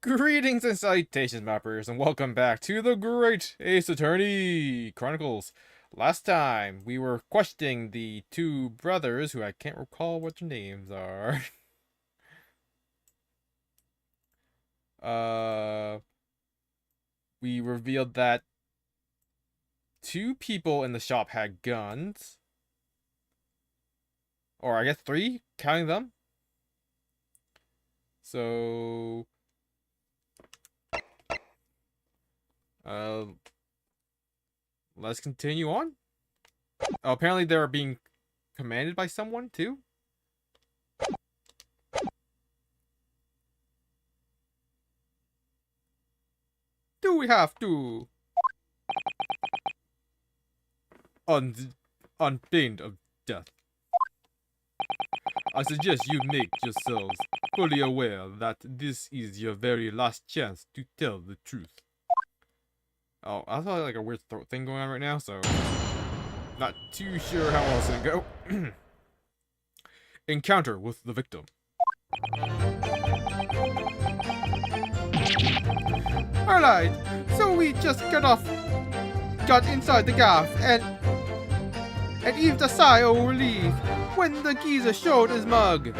Greetings and salutations, mappers, and welcome back to the Great Ace Attorney Chronicles. Last time, we were questioning the two brothers, who I can't recall what their names are. We revealed that two people in the shop had guns. Or I guess three, counting them. So... let's continue on. Oh, apparently they're being commanded by someone, too. Do we have to? On pain of death. I suggest you make yourselves fully aware that this is your very last chance to tell the truth. Oh, I thought like a weird throat thing going on right now, so not too sure how else to go. Encounter with the victim. Alright, so we just got inside the gaff and heaved a sigh of relief when the geezer showed his mug.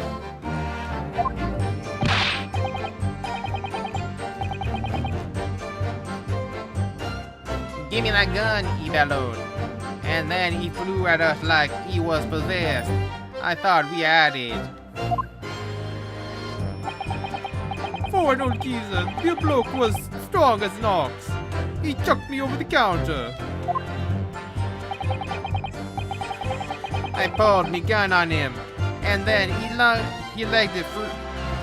Give me that gun, he bellowed. And then he flew at us like he was possessed. I thought we had it. For an old geezer, the bloke was strong as an ox. He chucked me over the counter. I pulled me gun on him. And then he legged it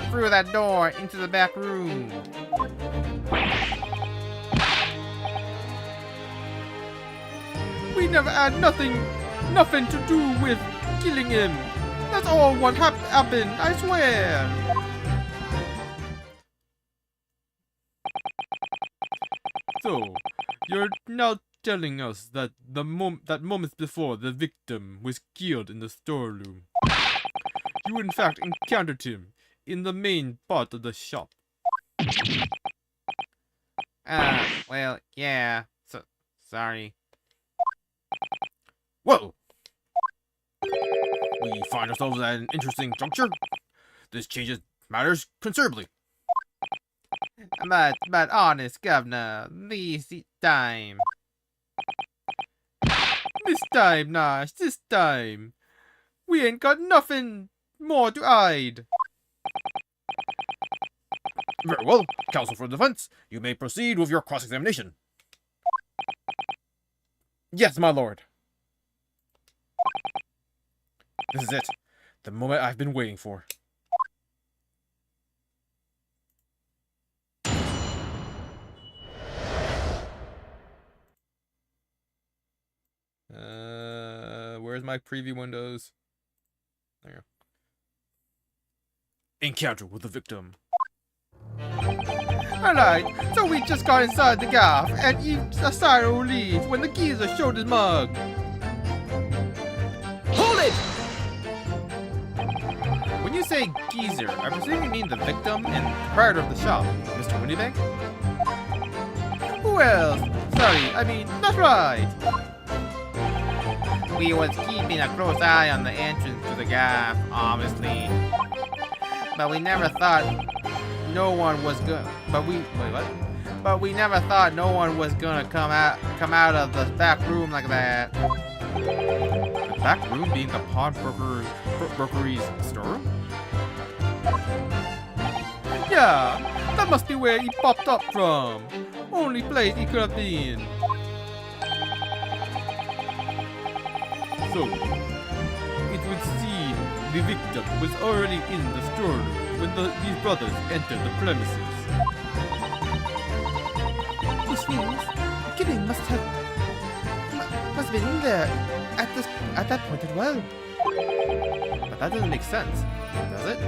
through that door into the back room. We never had nothing to do with killing him. That's all what happened, I swear. So, you're now telling us that that moments before the victim was killed in the storeroom, you in fact encountered him in the main part of the shop. Well, yeah. Sorry. Whoa! We find ourselves at an interesting juncture. This changes matters considerably. But honest, Governor, this time, Nash, this time. We ain't got nothing more to hide. Very well, counsel for the defense. You may proceed with your cross-examination. Yes, my lord. This is it. The moment I've been waiting for. Where's my preview windows? There you go. Encounter with the victim. Alright, so we just got inside the gaff and heaved a sigh of relief when the geezer showed his mug. Hold it! When you say geezer, I presume you mean the victim and proprietor of the shop, Mr. Windybank? Well, sorry, I mean, that's right. we was keeping a close eye on the entrance to the gaff, obviously. But we never thought no one was gonna. But we never thought no one was gonna come out of the back room like that. The back room being the pawnbroker's storeroom? Yeah, that must be where he popped up from. Only place he could have been. So, it would seem the victim was already in the storeroom when these brothers entered the premises. Which means the killing must have been in there at that point as well. But that doesn't make sense, does it?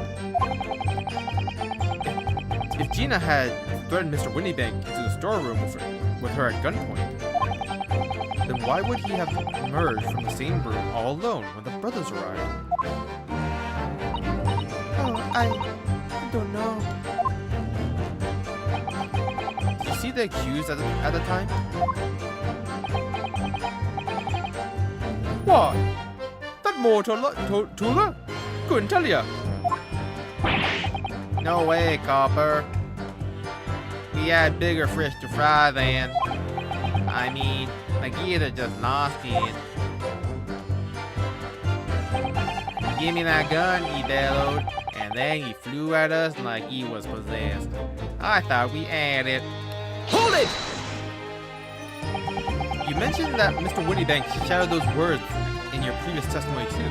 If Gina had threatened Mr. Windybank into the storeroom with her at gunpoint, then why would he have emerged from the same room all alone when the brothers arrived? Oh, I don't know. he the accused at the time? What? That mortal Tula? Couldn't tell ya. No way, Copper. We had bigger fish to fry then. I mean, Nagita just lost it. Give me that gun, he bellowed, and then he flew at us like he was possessed. I thought we had it. Hold it! You mentioned that Mr. Winniebank shouted those words in your previous testimony too.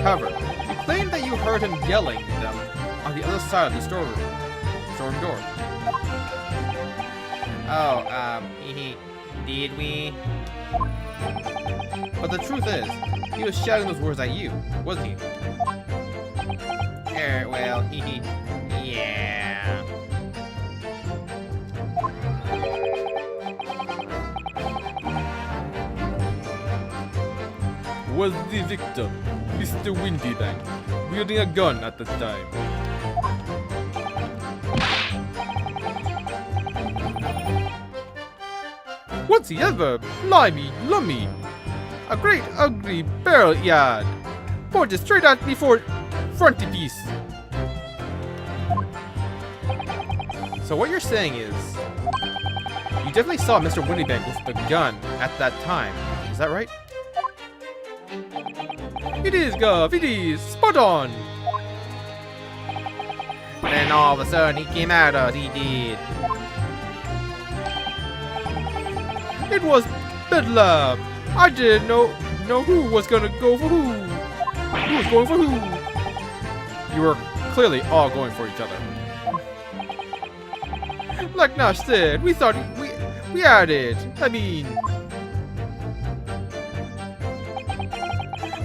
However, you claimed that you heard him yelling them on the other side of the storeroom door. Oh, did we? But the truth is, he was shouting those words at you, wasn't he? Well, yeah. Was the victim, Mr. Windybank, wielding a gun at the time? What's he ever? Blimey, lummy! A great ugly barrel yard! Pointed straight at me for frontispiece! So what you're saying is, you definitely saw Mr. Windybank with the gun at that time, is that right? It is, Gov, it is! Spot on! Then all of a sudden he came at us, he did. It was bedlam! I didn't know who was gonna go for who! Who was going for who? You were clearly all going for each other. Like Nash said, we thought we had it. I mean,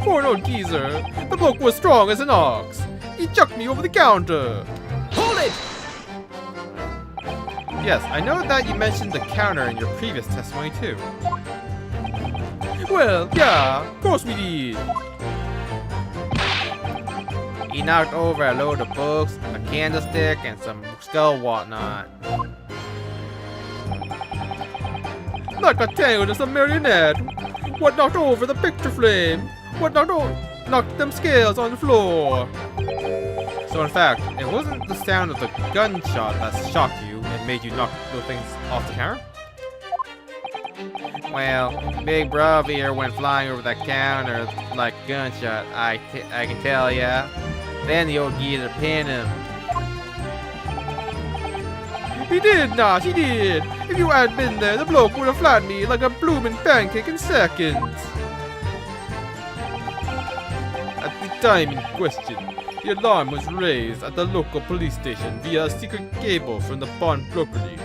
poor old geezer. The bloke was strong as an ox. He chucked me over the counter. Hold it! Yes, I know that you mentioned the counter in your previous testimony too. Well, yeah, of course we did. He knocked over a load of books, a candlestick, and some skull whatnot. Like a tangled as a marionette. What knocked over the picture frame? What knocked them scales on the floor? So in fact, it wasn't the sound of the gunshot that shocked you and made you knock those things off the counter? Well, Big Bruv here went flying over that counter like a gunshot, I can tell ya. Then the old geezer pinned him. He did, Nash, he did! If you hadn't been there, the bloke would have flattened me like a bloomin' pancake in seconds! At the time in question, the alarm was raised at the local police station via a secret cable from the pawnbrokery.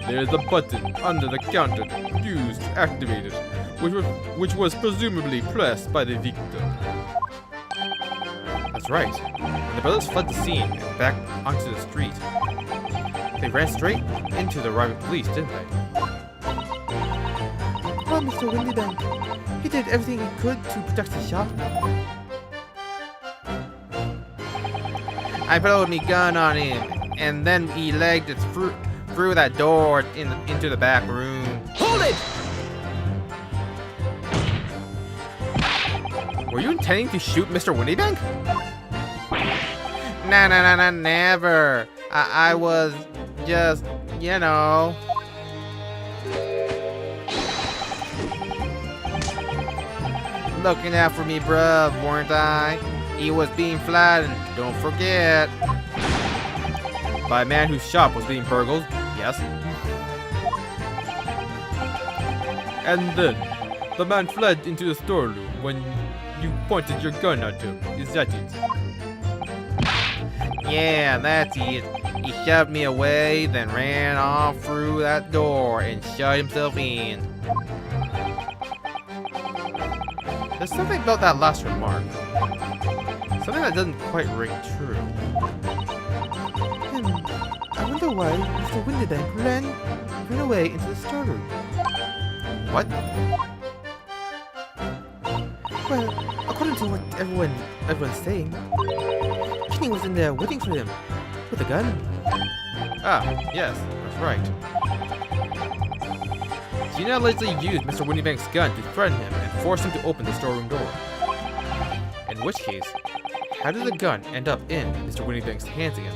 There is a button under the counter used to activate it, which was presumably pressed by the victim. That's right. When the brothers fled the scene and back onto the street, they ran straight into the arriving police, didn't they? Oh, Mr. Windybank. He did everything he could to protect the shop. I pulled me gun on him, and then he legged it through that door into the back room. Hold it! Were you intending to shoot Mr. Windybank? Nah, never. I was just, you know. Looking out for me, bruv, weren't I? He was being flattened, don't forget. By a man whose shop was being burgled, yes. And then, the man fled into the storeroom when you pointed your gun at him. Is that it? Yeah, that's it. He shoved me away, then ran off through that door and shut himself in. There's something about that last remark. Something that doesn't quite ring true. I wonder why Mr. Windybank ran away into the storeroom. What? Well, according to what everyone's saying, Kenny was in there waiting for him. With a gun? Ah, yes, that's right. Gina allegedly used Mr. Windybank's gun to threaten him and force him to open the storeroom door. In which case, how did the gun end up in Mr. Windybank's hands again?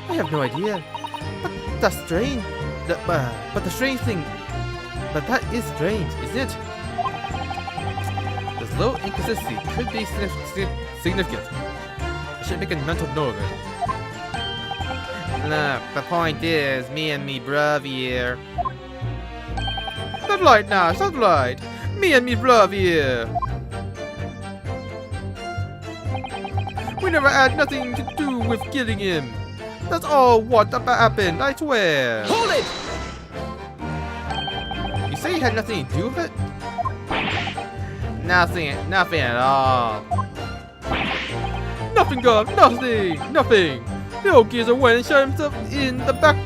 I have no idea. But that's strange. But the strange thing... But that is strange, isn't it? This little inconsistency could be significant. I should make a mental note of it. Look, the point is, me and me bruv here. That's right, Nash, that's right. Me and me brother here. We never had nothing to do with killing him. That's all what happened, I swear. Hold it! You say you had nothing to do with it? Nothing at all. Nothing, Gov, nothing. The old geezer went and shut himself in the back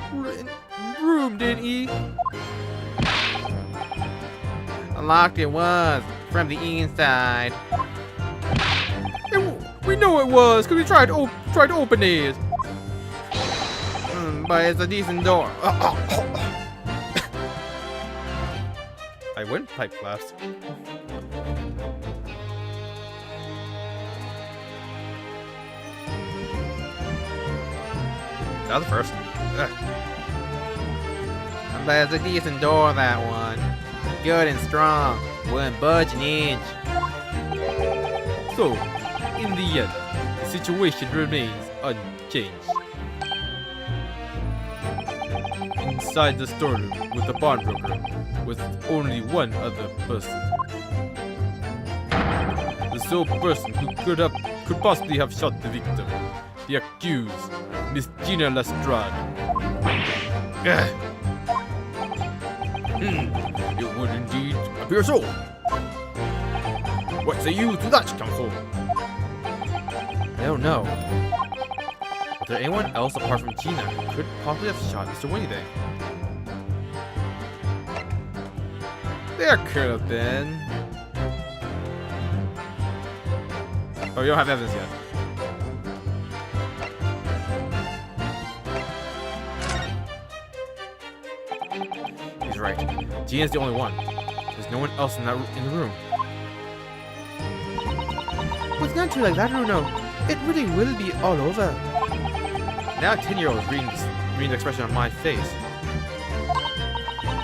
room, didn't he? Locked it was, from the inside. We know it was, because we tried to open it. But it's a decent door. I went pipe blast. That was the first. But it's a decent door, that one. Good and strong. Wouldn't budge an inch. So, in the end, the situation remains unchanged. Inside the storeroom with the pawnbroker was only one other person. The sole person who could possibly have shot the victim, the accused, Miss Gina Lestrade. It would indeed appear so. What say you to that, counsel? I don't know. Was there anyone else apart from Gina who could possibly have shot Mr. Windybank? There could have been. Oh, you don't have evidence yet. He's right. Gina's the only one. There's no one else in the room. With an answer like that, Bruno, it really will be all over. Now a 10-year-old is reading the expression on my face.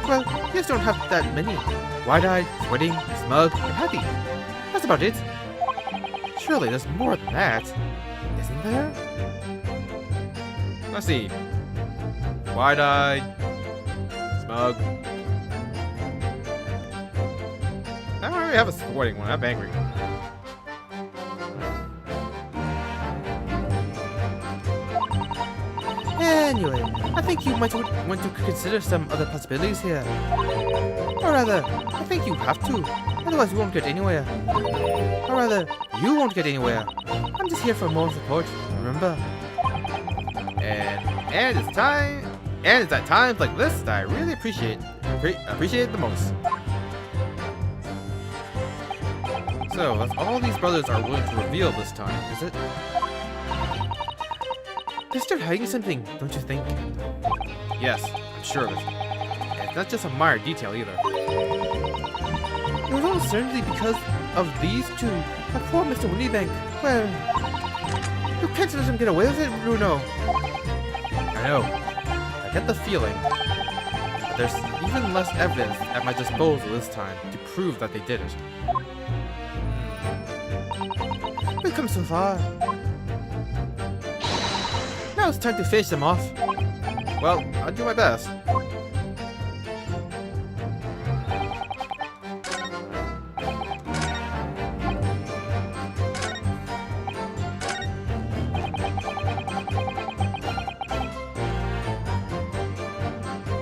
Well, you just don't have that many. Wide-eyed, sweating, smug, And happy. That's about it. surely there's more than that. Isn't there? Let's see. Wide-eyed, smug. I don't really have a sweating one. I'm angry. Anyway, I think you might want to consider some other possibilities here. Or rather, I think you have to. Otherwise you won't get anywhere. Or rather, you won't get anywhere. I'm just here for more support, remember? And it's time. And it's at times like this that I really appreciate it the most. So that's all these brothers are willing to reveal this time, is it? They're still hiding something, don't you think? Yes, I'm sure of it. And it's not just a minor detail either. It was almost certainly because of these two that poor Mr. Windybank. Well, you can't let him get away with it, Bruno. I know. I get the feeling that there's even less evidence at my disposal this time to prove that they did it. We've come so far. Now it's time to finish them off. Well, I'll do my best.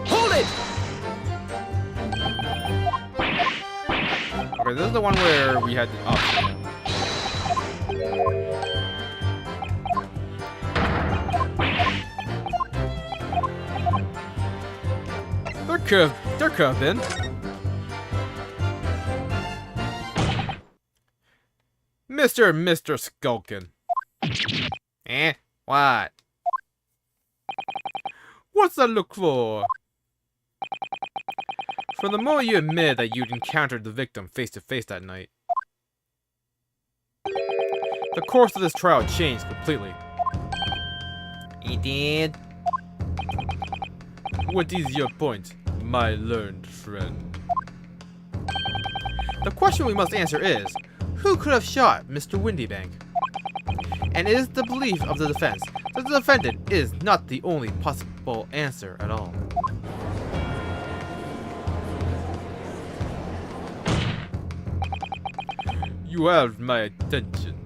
Hold it! Okay, this is the one where we had. Oh. There could have been. Mr. Skulkin. Eh? What? What's that look for? From the moment you admit that you'd encountered the victim face to face that night, the course of this trial changed completely. He did? What is your point, my learned friend? The question we must answer is, who could have shot Mr. Windybank? And it is the belief of the defense that the defendant is not the only possible answer at all. You have my attention.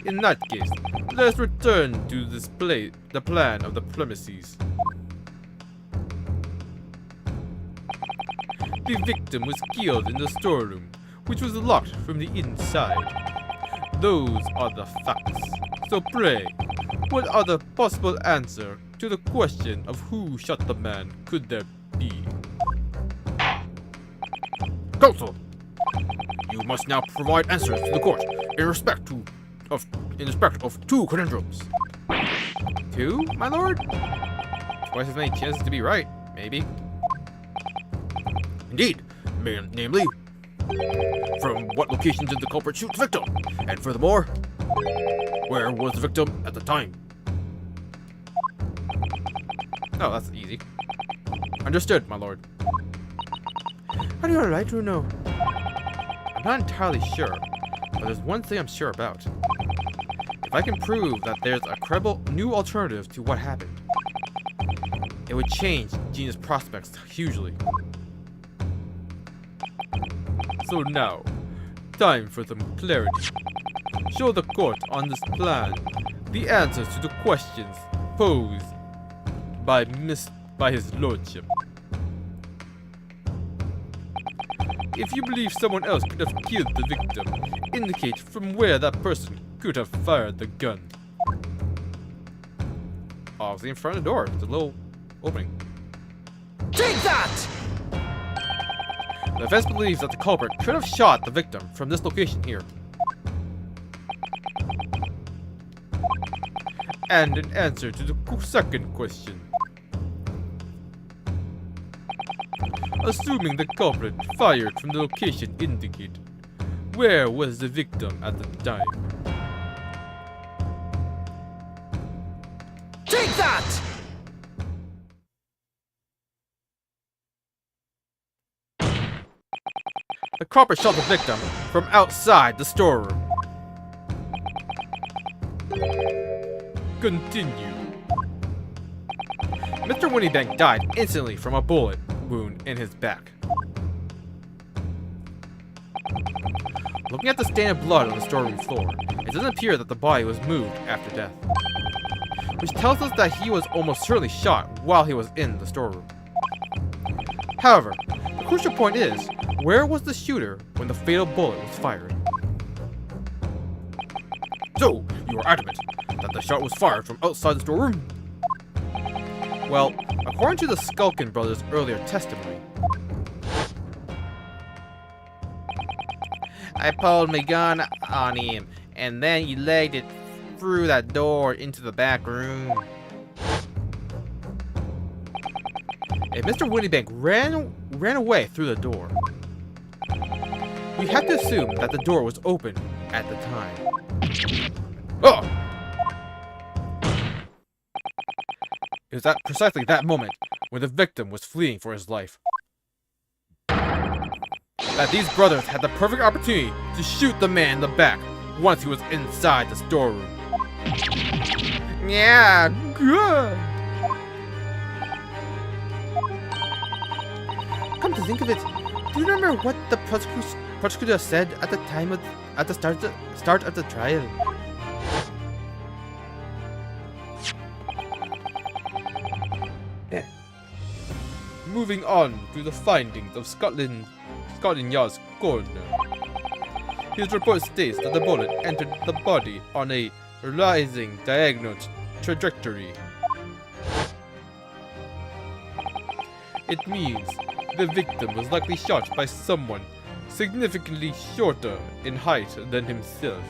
In that case, let us return to the plan of the premises. The victim was killed in the storeroom, which was locked from the inside. Those are the facts. So pray, what other possible answer to the question of who shot the man could there be? Counsel, you must now provide answers to the court in respect of two conundrums. Two, my lord? Twice as many chances to be right, maybe. Indeed, namely, from what location did the culprit shoot the victim? And furthermore, where was the victim at the time? Oh, that's easy. Understood, my lord. Are you alright, Bruno? I'm not entirely sure, but there's one thing I'm sure about. If I can prove that there's a credible new alternative to what happened, it would change Gina's prospects hugely. So now, time for some clarity. Show the court on this plan the answers to the questions posed by his lordship. If you believe someone else could have killed the victim, indicate from where that person could have fired the gun. Obviously in front of the door, there's a little opening. Take that! The defense believes that the culprit could have shot the victim from this location here. And in answer to the second question, assuming the culprit fired from the location indicated, where was the victim at the time? Take that! The culprit shot the victim from outside the storeroom. Continue. Mr. Windybank died instantly from a bullet wound in his back. Looking at the stain of blood on the storeroom floor, it doesn't appear that the body was moved after death, which tells us that he was almost certainly shot while he was in the storeroom. However, the crucial point is, where was the shooter when the fatal bullet was fired? So, you are adamant that the shot was fired from outside the storeroom? Well, according to the Skulkin brothers' earlier testimony, I pulled my gun on him, and then he legged it through that door into the back room. if Mr. Windybank ran away through the door, we have to assume that the door was open at the time. Oh! It was at precisely that moment when the victim was fleeing for his life that these brothers had the perfect opportunity to shoot the man in the back once he was inside the storeroom. Yeah, Good. Come to think of it, do you remember what the prosecutor said at the time at the start of the trial? Moving on to the findings of Scotland Yard's coroner. His report states that the bullet entered the body on a rising diagonal trajectory. It means the victim was likely shot by someone significantly shorter in height than himself.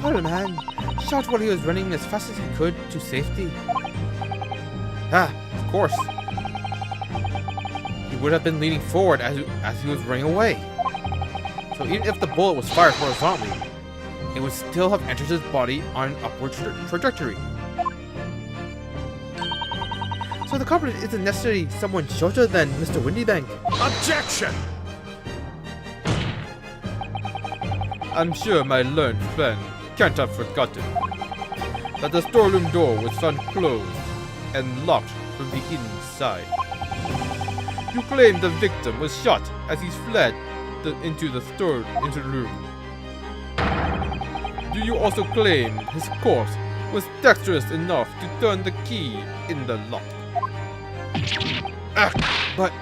Poor man, shot while he was running as fast as he could to safety. Ah, of course. He would have been leaning forward as he was running away. So even if the bullet was fired horizontally, it would still have entered his body on an upward trajectory. So the culprit isn't necessarily someone shorter than Mr. Windybank. Objection! I'm sure my learned friend can't have forgotten that the storeroom door was found closed and locked from the inside. You claim the victim was shot as he fled into the room. Do you also claim his corpse was dexterous enough to turn the key in the lock? But,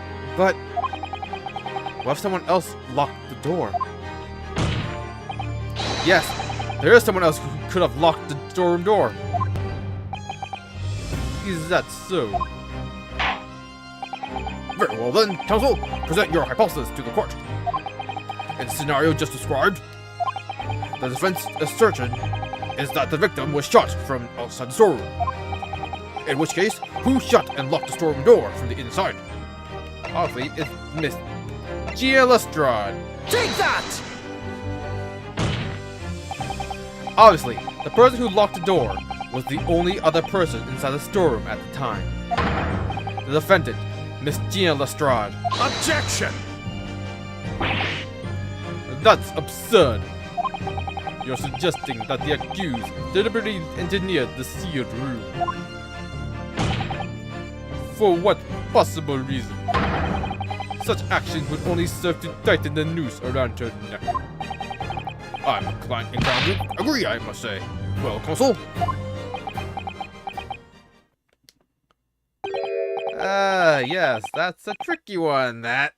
what if someone else locked the door? Yes, there is someone else who could have locked the storeroom door. Is that so? Very well then, counsel, present your hypothesis to the court. In the scenario just described, the defense assertion is that the victim was shot from outside the storeroom. In which case, who shut and locked the storeroom door from the inside? Obviously, it's Miss Gia Lestrade. Take that! Obviously, the person who locked the door was the only other person inside the storeroom at the time. The defendant, Miss Gia Lestrade. Objection! That's absurd. You're suggesting that the accused deliberately engineered the sealed room. For what possible reason? Such action would only serve to tighten the noose around her neck. I'm inclined to agree, I must say. Well, counsel? Yes, that's a tricky one, that.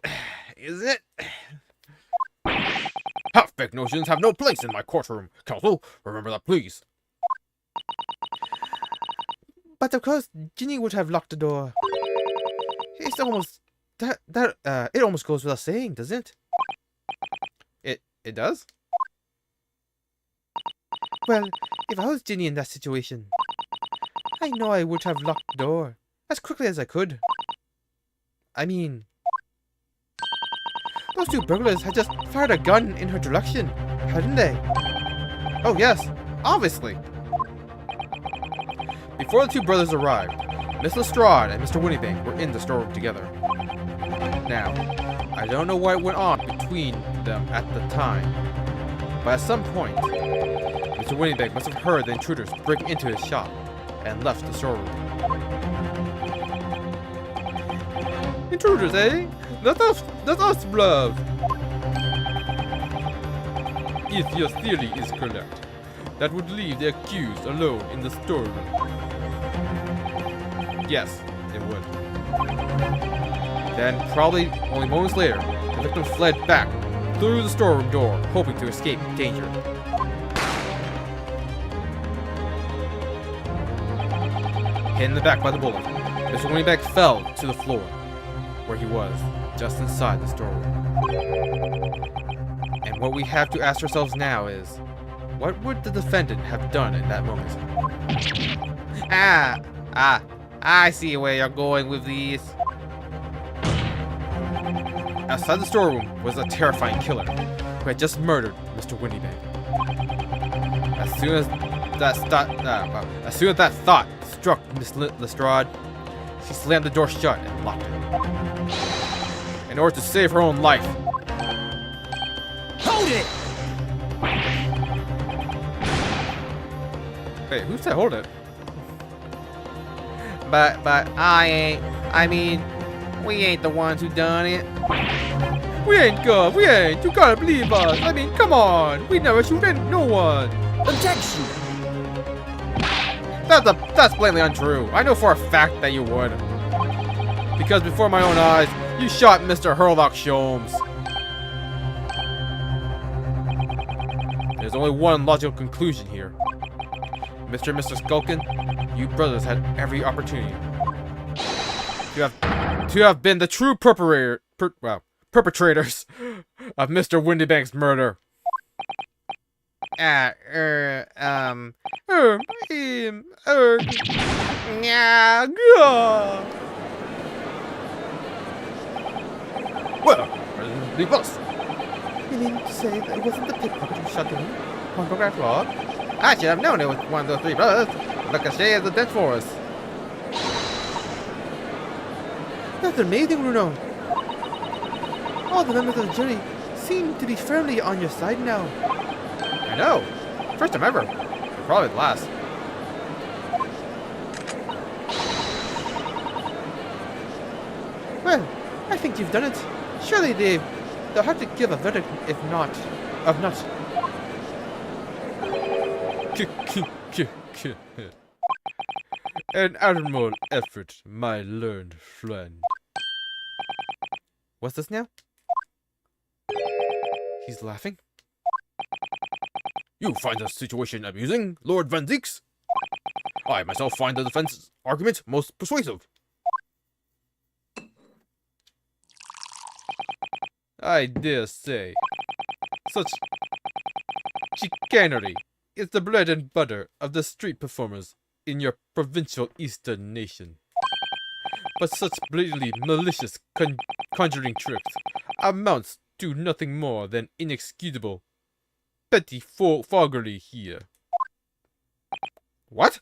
Isn't it? Half-baked notions have no place in my courtroom, counsel. Remember that, please. But of course, Ginny would have locked the door. It's almost it almost goes without saying, doesn't it? It does? Well, if I was Ginny in that situation, I know I would have locked the door as quickly as I could. I mean, those two burglars had just fired a gun in her direction, hadn't they? Oh yes, obviously. Before the two brothers arrived, Miss Lestrade and Mr. Windybank were in the storeroom together. Now, I don't know what went on between them at the time, but at some point, Mr. Windybank must have heard the intruders breaking into his shop and left the storeroom. Intruders, eh? That's us, bruv. If your theory is correct, that would leave the accused alone in the storeroom. Yes, it would. Then, probably only moments later, the victim fled back through the storeroom door, hoping to escape danger. Hit in the back by the bullet, Mr. Windybank fell to the floor, where he was, just inside the storeroom. And what we have to ask ourselves now is, what would the defendant have done in that moment? I see where you're going with these. Outside the storeroom was a terrifying killer who had just murdered Mr. Windybank. As soon as that thought struck Miss Lestrade, she slammed the door shut and locked it. In order to save her own life. Hold it! Wait, who said hold it? But we ain't the ones who done it. We ain't good, we ain't. You gotta believe us. I mean, come on. We never shoot no one. Objection! That's blatantly untrue. I know for a fact that you would. Because before my own eyes, you shot Mr. Herlock Sholmes. There's only one logical conclusion here. Mr. and Mr. Skulkin, you brothers had every opportunity to have been the true perpetrators of Mr. Windybank's murder. Yeah. Well, the boss. You mean to say that it wasn't the pickpocket who shot the photograph rob? I should have known it was one of those three brothers. Look as they has the death for us. That's amazing, Bruno. All the members of the jury seem to be firmly on your side now. I know. First time ever. And probably the last. Well, I think you've done it. Surely they'll have to give a verdict if not, of not. An admirable effort, my learned friend. What's this now? He's laughing. You find the situation amusing, Lord Van Zeeks? I myself find the defense's argument most persuasive. I dare say. Such chicanery is the bread and butter of the street performers in your provincial eastern nation. But such blatantly malicious conjuring tricks amounts to nothing more than inexcusable petty foolery here. What?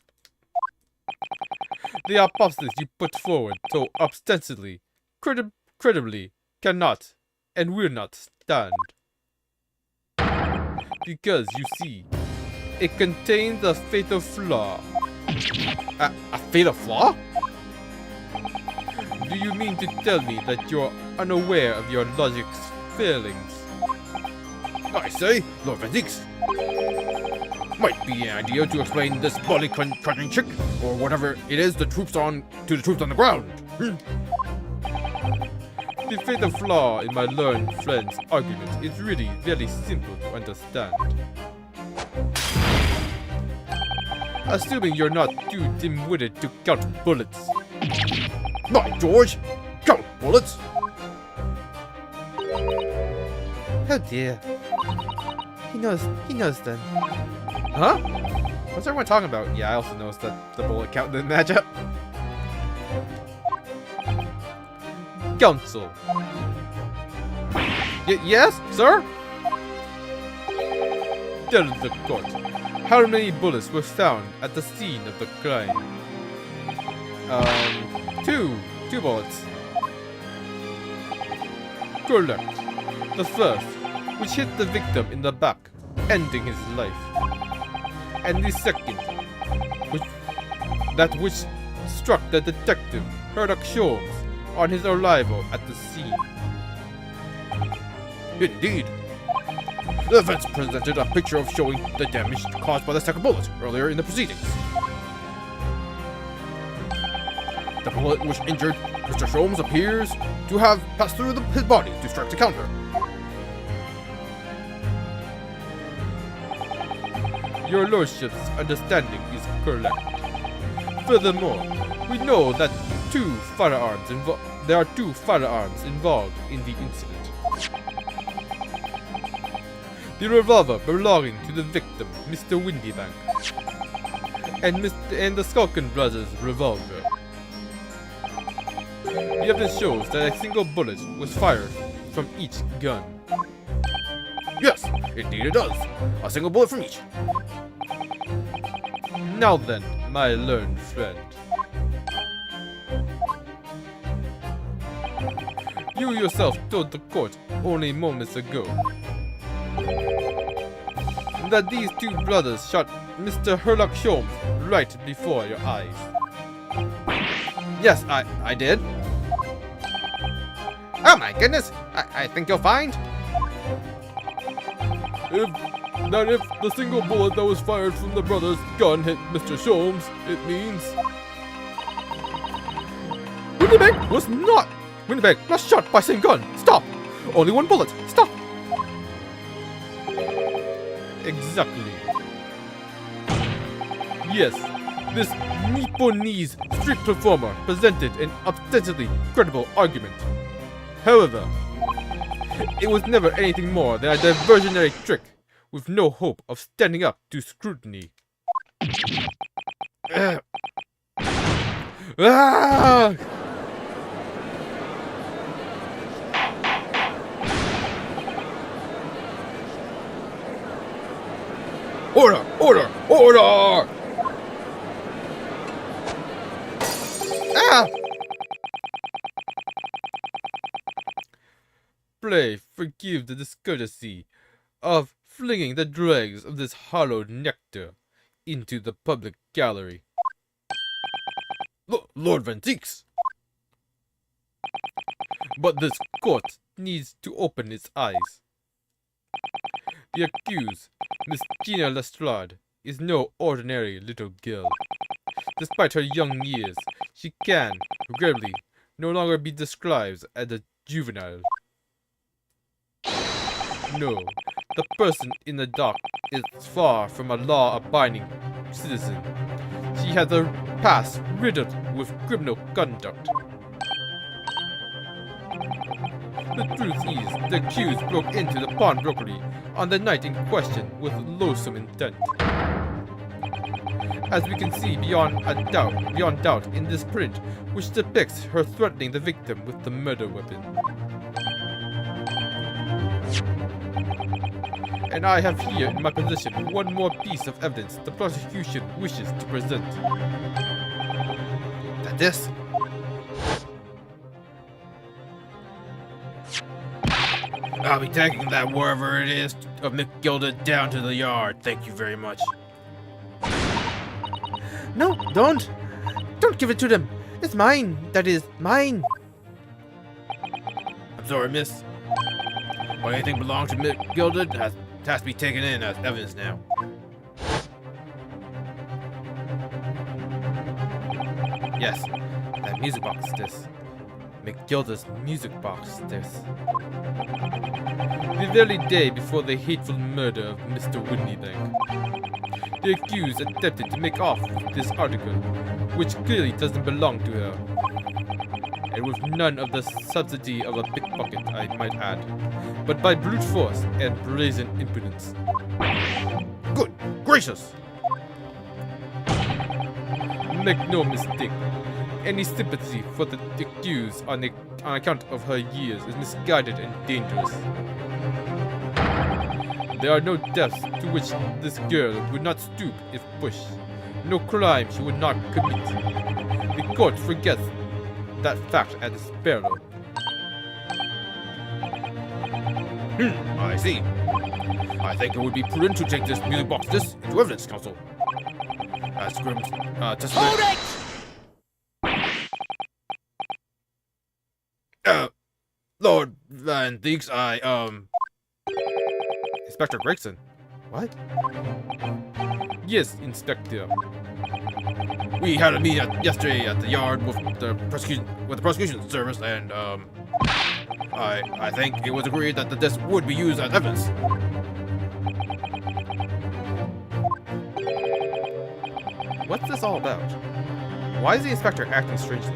The hypothesis you put forward so ostensibly, credibly, cannot and will not stand. Because, you see, it contains a fatal flaw. A fatal flaw? Do you mean to tell me that you're unaware of your logic's failings? I say, Lord Van Zeeks. Might be an idea to explain this bloody conjuring trick, or whatever it is, to the troops on the ground. The fatal flaw in my learned friend's argument is really very simple to understand. Assuming you're not too dim-witted to count bullets. By George, count bullets. Oh dear. He knows then. Huh? What's everyone talking about? Yeah, I also noticed that the bullet count didn't match up. Counsel. Yes, sir? Tell the court, how many bullets were found at the scene of the crime? Two bullets. Correct. The first, which hit the victim in the back, ending his life. And the second, which struck the detective, Sherlock Holmes, on his arrival at the scene. Indeed. The defense presented a picture of showing the damage caused by the second bullet earlier in the proceedings. The bullet which injured Mr. Holmes appears to have passed through his body to strike the counter. Your lordship's understanding is correct. Furthermore, we know that there are two firearms involved in the incident. The revolver belonging to the victim, Mr. Windybank, and the Skulkin brothers' revolver. The evidence shows that a single bullet was fired from each gun. Yes, indeed it does. A single bullet from each. Now then, my learned friend. You yourself told the court only moments ago that these two brothers shot Mr. Sherlock Holmes right before your eyes. Yes, I did. Oh my goodness! I think you'll find. If the single bullet that was fired from the brother's gun hit Mr. Holmes, it means Windybank was not shot by same gun. Stop! Only one bullet. Stop! Exactly. Yes, this Nipponese street performer presented an ostensibly credible argument. However, it was never anything more than a diversionary trick with no hope of standing up to scrutiny. Ah! Order! Order! Order! Ah! Pray forgive the discourtesy of flinging the dregs of this hollow nectar into the public gallery. Lord Ventix! But this court needs to open its eyes. The accused, Miss Gina Lestrade, is no ordinary little girl. Despite her young years, she can, regrettably, no longer be described as a juvenile. No, the person in the dock is far from a law-abiding citizen. She has a past riddled with criminal conduct. The truth is, the accused broke into the pawnbrokery on the night in question with loathsome intent. As we can see beyond doubt in this print, which depicts her threatening the victim with the murder weapon. And I have here in my possession one more piece of evidence the prosecution wishes to present. That this? I'll be taking that wherever it is of McGilda down to the yard. Thank you very much. No, don't! Don't give it to them! It's mine! That is, mine! I'm sorry, miss. But anything belonging to McGilda has to be taken in as evidence now. Yes, that music box this. McGilda's music box this. The very day before the hateful murder of Mr. Whitneybank, the accused attempted to make off with this article, which clearly doesn't belong to her. And with none of the subtlety of a pickpocket, I might add, but by brute force and brazen impudence. Good gracious! Make no mistake, any sympathy for the accused on account of her years is misguided and dangerous. There are no depths to which this girl would not stoop if pushed, no crime she would not commit. The court forgets that fact at its peril. I see. I think it would be prudent to take this music box this into evidence, counsel. As Grimm's testament. Lord Van Deeks, Inspector Gregson. What? Yes, Inspector. we had a meeting yesterday at the yard with the prosecution service, and I think it was agreed that the disc would be used as evidence. What's this all about? Why is the inspector acting strangely?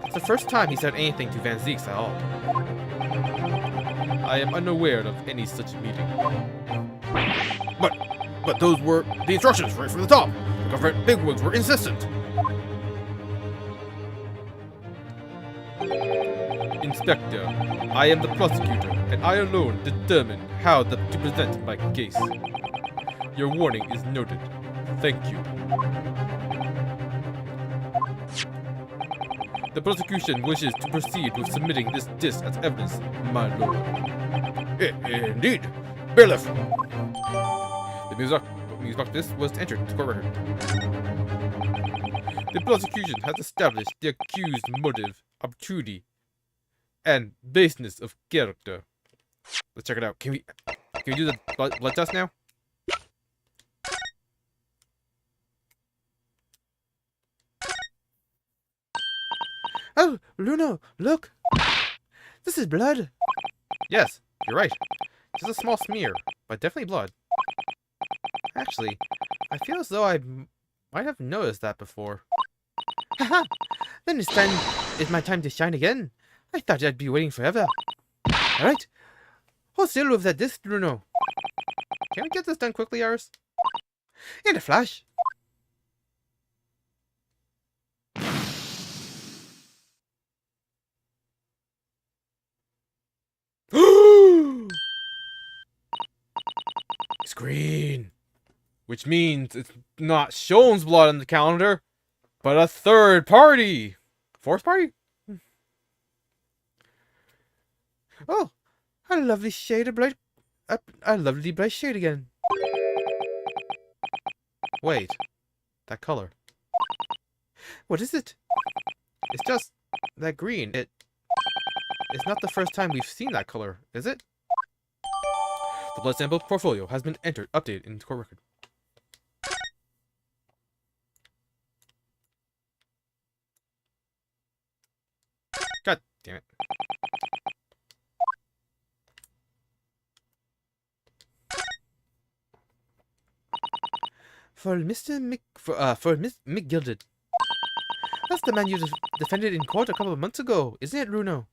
It's the first time he said anything to Van Zeeks at all. I am unaware of any such meeting. But those were the instructions right from the top. The government bigwigs were insistent. Inspector, I am the prosecutor, and I alone determine how to present my case. Your warning is noted. Thank you. The prosecution wishes to proceed with submitting this disc as evidence, my lord. Indeed. Bailiff. The music box disc was entered into court record. The prosecution has established the accused's motive, opportunity, and baseness of character. Let's check it out. Can we do the blood test now? Oh, Luno, look! This is blood! Yes, you're right. Just a small smear, but definitely blood. Actually, I feel as though I might have noticed that before. Haha! Then it's my time to shine again. I thought I'd be waiting forever. Alright, Hold still with that disc, Bruno. Can we get this done quickly, Iris? In a flash. It's green. Which means it's not Shone's blood on the calendar, but a third party. Fourth party? Oh, a lovely shade of bright... A lovely bright shade again. Wait. That color. What is it? It's just that green. It's not the first time we've seen that color, is it? The blood sample portfolio has been updated into court record. God damn it. For Miss McGilded. That's the man you defended in court a couple of months ago, isn't it, Bruno?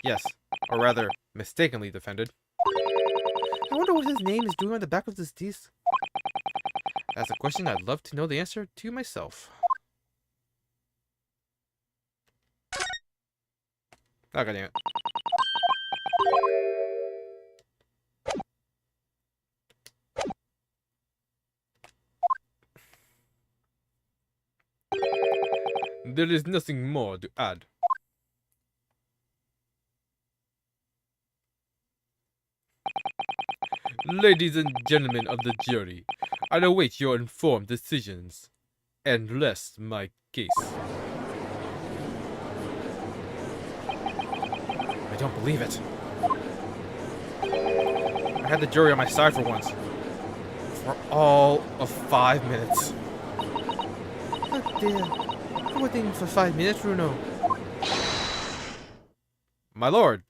Yes, or rather, mistakenly defended. I wonder what his name is doing on the back of this disc. That's a question I'd love to know the answer to myself. Oh, God damn it. There is nothing more to add. Ladies and gentlemen of the jury, I await your informed decisions and rest my case. I don't believe it. I had the jury on my side for once. For all of 5 minutes. Oh dear. I'm waiting for 5 minutes, Bruno. My lord,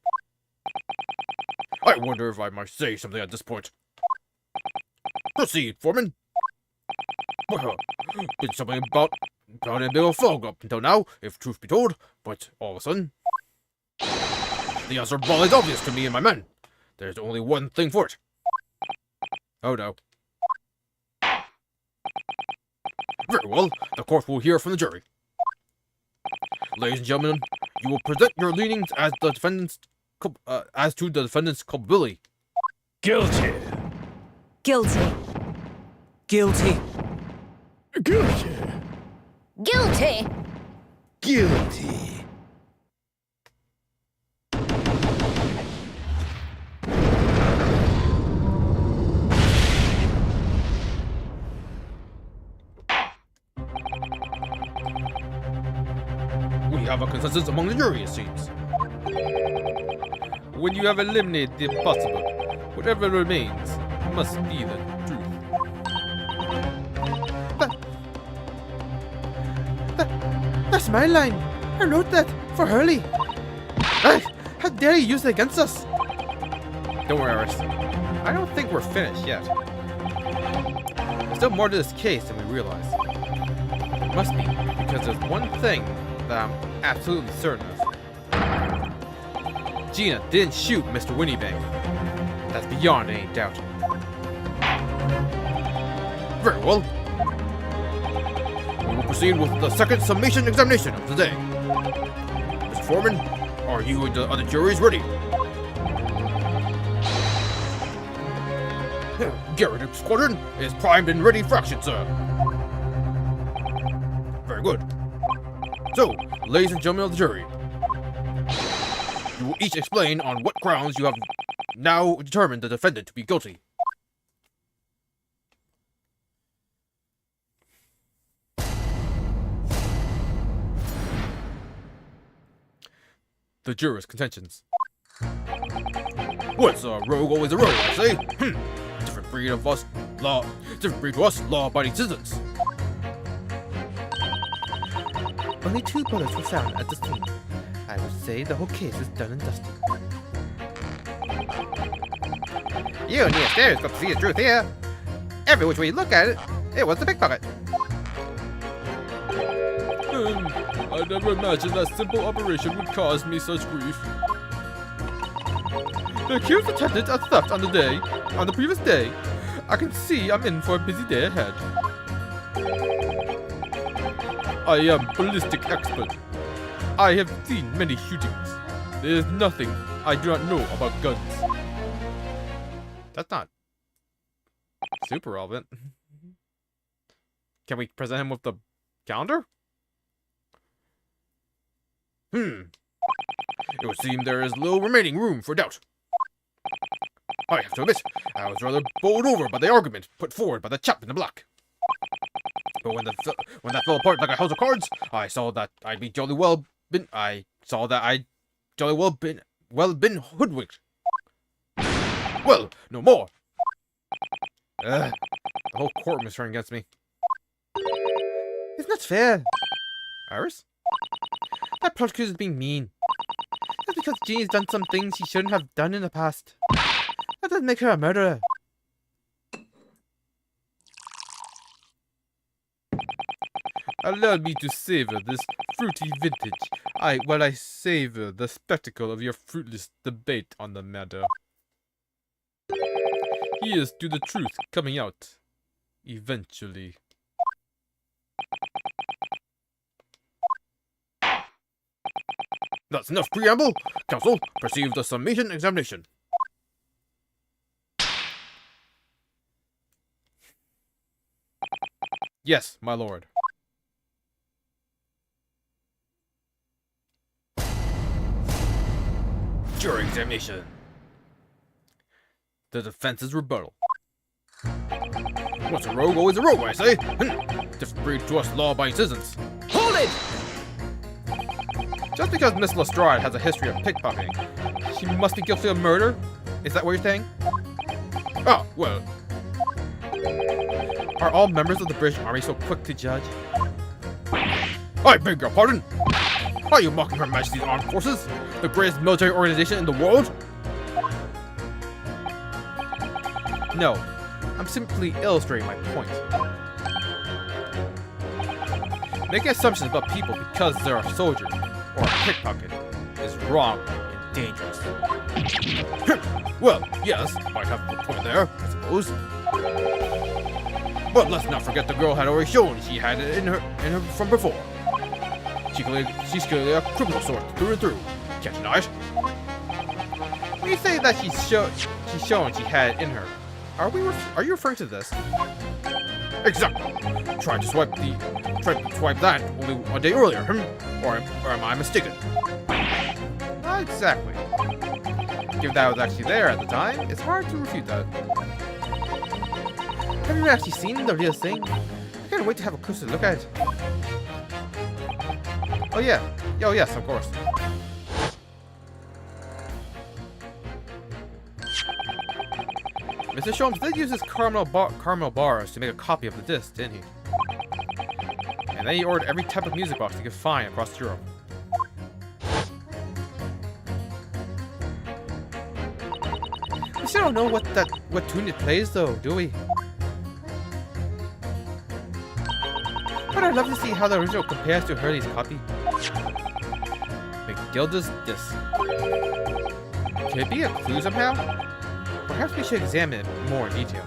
I wonder if I might say something at this point. Proceed, Foreman. Well, been something about a bit of fog up until now, if truth be told, but all of a sudden, the answer ball is obvious to me and my men. There's only one thing for it. oh no. Very well, the court will hear from the jury. Ladies and gentlemen, you will present your leanings as the defendant's as to the defendant's culpability. Guilty. Guilty. Guilty. Guilty. Guilty. Guilty. We have a consensus among the jury, it seems. When you have eliminated the impossible, whatever remains must be the truth. That's my line. I wrote that for Hurley. How dare you use it against us? Don't worry, Iris. I don't think we're finished yet. There's still more to this case than we realize. It must be, because there's one thing that I'm absolutely certain of. Gina didn't shoot Mr. Winniebank. That's beyond any doubt. Very well. We will proceed with the second summation examination of the day. Mr. Foreman, are you and the other juries ready? Garrett Squadron is primed and ready for action, sir. Very good. So, ladies and gentlemen of the jury, you will each explain on what grounds you have now determined the defendant to be guilty. The jurors' contentions. What's a rogue always a rogue, I say? Different breed of us, different breed to us, law-abiding citizens. Only 2 bullets were found at the scene. I would say the whole case is done and dusted. You and the upstairs got to see the truth here. Every which way you look at it, it was the pickpocket. I never imagined that simple operation would cause me such grief. The accused attempted a theft on the previous day. I can see I'm in for a busy day ahead. I am ballistic expert. I have seen many shootings. There is nothing I do not know about guns. That's not super relevant. Can we present him with the calendar? It would seem there is little remaining room for doubt. I have to admit, I was rather bowled over by the argument put forward by the chap in the black. But when that fell apart like a house of cards, I saw that I'd jolly well been hoodwinked. Well, no more. The whole courtroom is turning against me. Isn't that fair? Iris? That prosecutor is being mean. Just because Jeannie's done some things she shouldn't have done in the past. That doesn't make her a murderer. Allow me to savor this fruity vintage, while I savor the spectacle of your fruitless debate on the matter. Here's to the truth coming out, eventually. That's enough preamble. Counsel, proceed with the summation examination. Yes, my lord. Jury examination. The defense's rebuttal. Once a rogue, always a rogue, I say. Different breed to us law-abiding citizens. Hold it! Just because Miss Lestrade has a history of pickpocketing, she must be guilty of murder? Is that what you're saying? Ah, well, Are all members of the British Army so quick to judge? I beg your pardon. Are you mocking Her Majesty's Armed Forces? The greatest military organization in the world? No, I'm simply illustrating my point. Making assumptions about people because they're a soldier or a pickpocket is wrong and dangerous. Well, yes, might have a point there, I suppose. But let's not forget the girl had already shown she had it in her from before. She's clearly a criminal sort through and through. Can't deny it. When you say that she's shown she had it in her, are you referring to this? Exactly. Tried to swipe that only a day earlier, or am I mistaken? Not exactly. Given that I was actually there at the time, it's hard to refute that. Have you actually seen the real thing? I can't wait to have a closer look at it. Oh yeah. Oh yes, of course. Mr. Sholmes did use his caramel bars to make a copy of the disc, didn't he? And then he ordered every type of music box he could find across Europe. We still don't know what tune it plays though, do we? But I'd love to see how the original compares to Hurley's copy. McGilda's disc. Could it be a clue somehow? Perhaps we should examine it more in detail.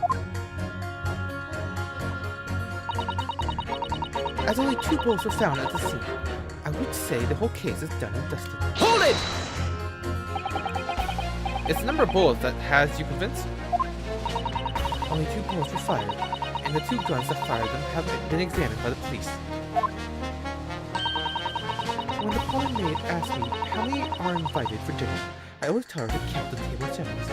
As only 2 bullets were found at the scene, I would say the whole case is done and dusted. Hold it! It's the number of bullets that has you convinced? Only 2 bullets were fired, and the 2 guns that fired them have been examined by the police. When the parlor maid asked me how many are invited for dinner, I always tell her to count the table channels.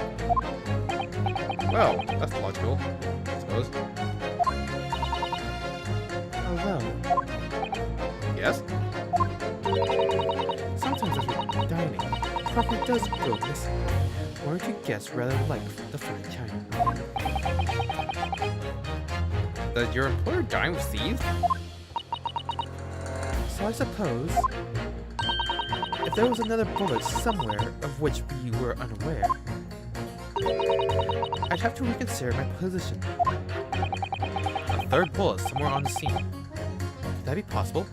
Well, that's logical, I suppose. Oh well. Yes? Sometimes as we're dining, property does go missing. One or 2 guests rather like the fine china. Does your employer dine with thieves? So I suppose, if there was another bullet somewhere of which we were unaware, I'd have to reconsider my position. A third bullet somewhere on the scene. Could that be possible?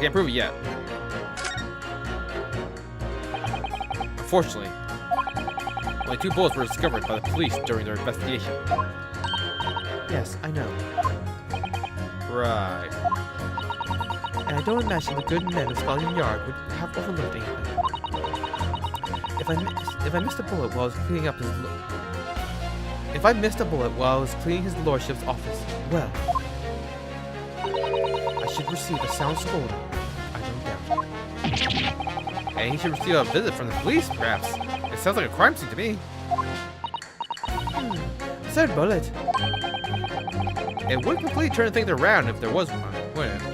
can't prove it yet. Unfortunately, only 2 bullets were discovered by the police during their investigation. Yes, I know. Right. And I don't imagine the good men of Scotland Yard would have overlooked anything. If I missed a bullet while I was cleaning up his his lordship's office, well, I should receive a sound scolding. I don't doubt. And he should receive a visit from the police, perhaps. It sounds like a crime scene to me. A third bullet. It would completely turn things around if there was one, wouldn't it?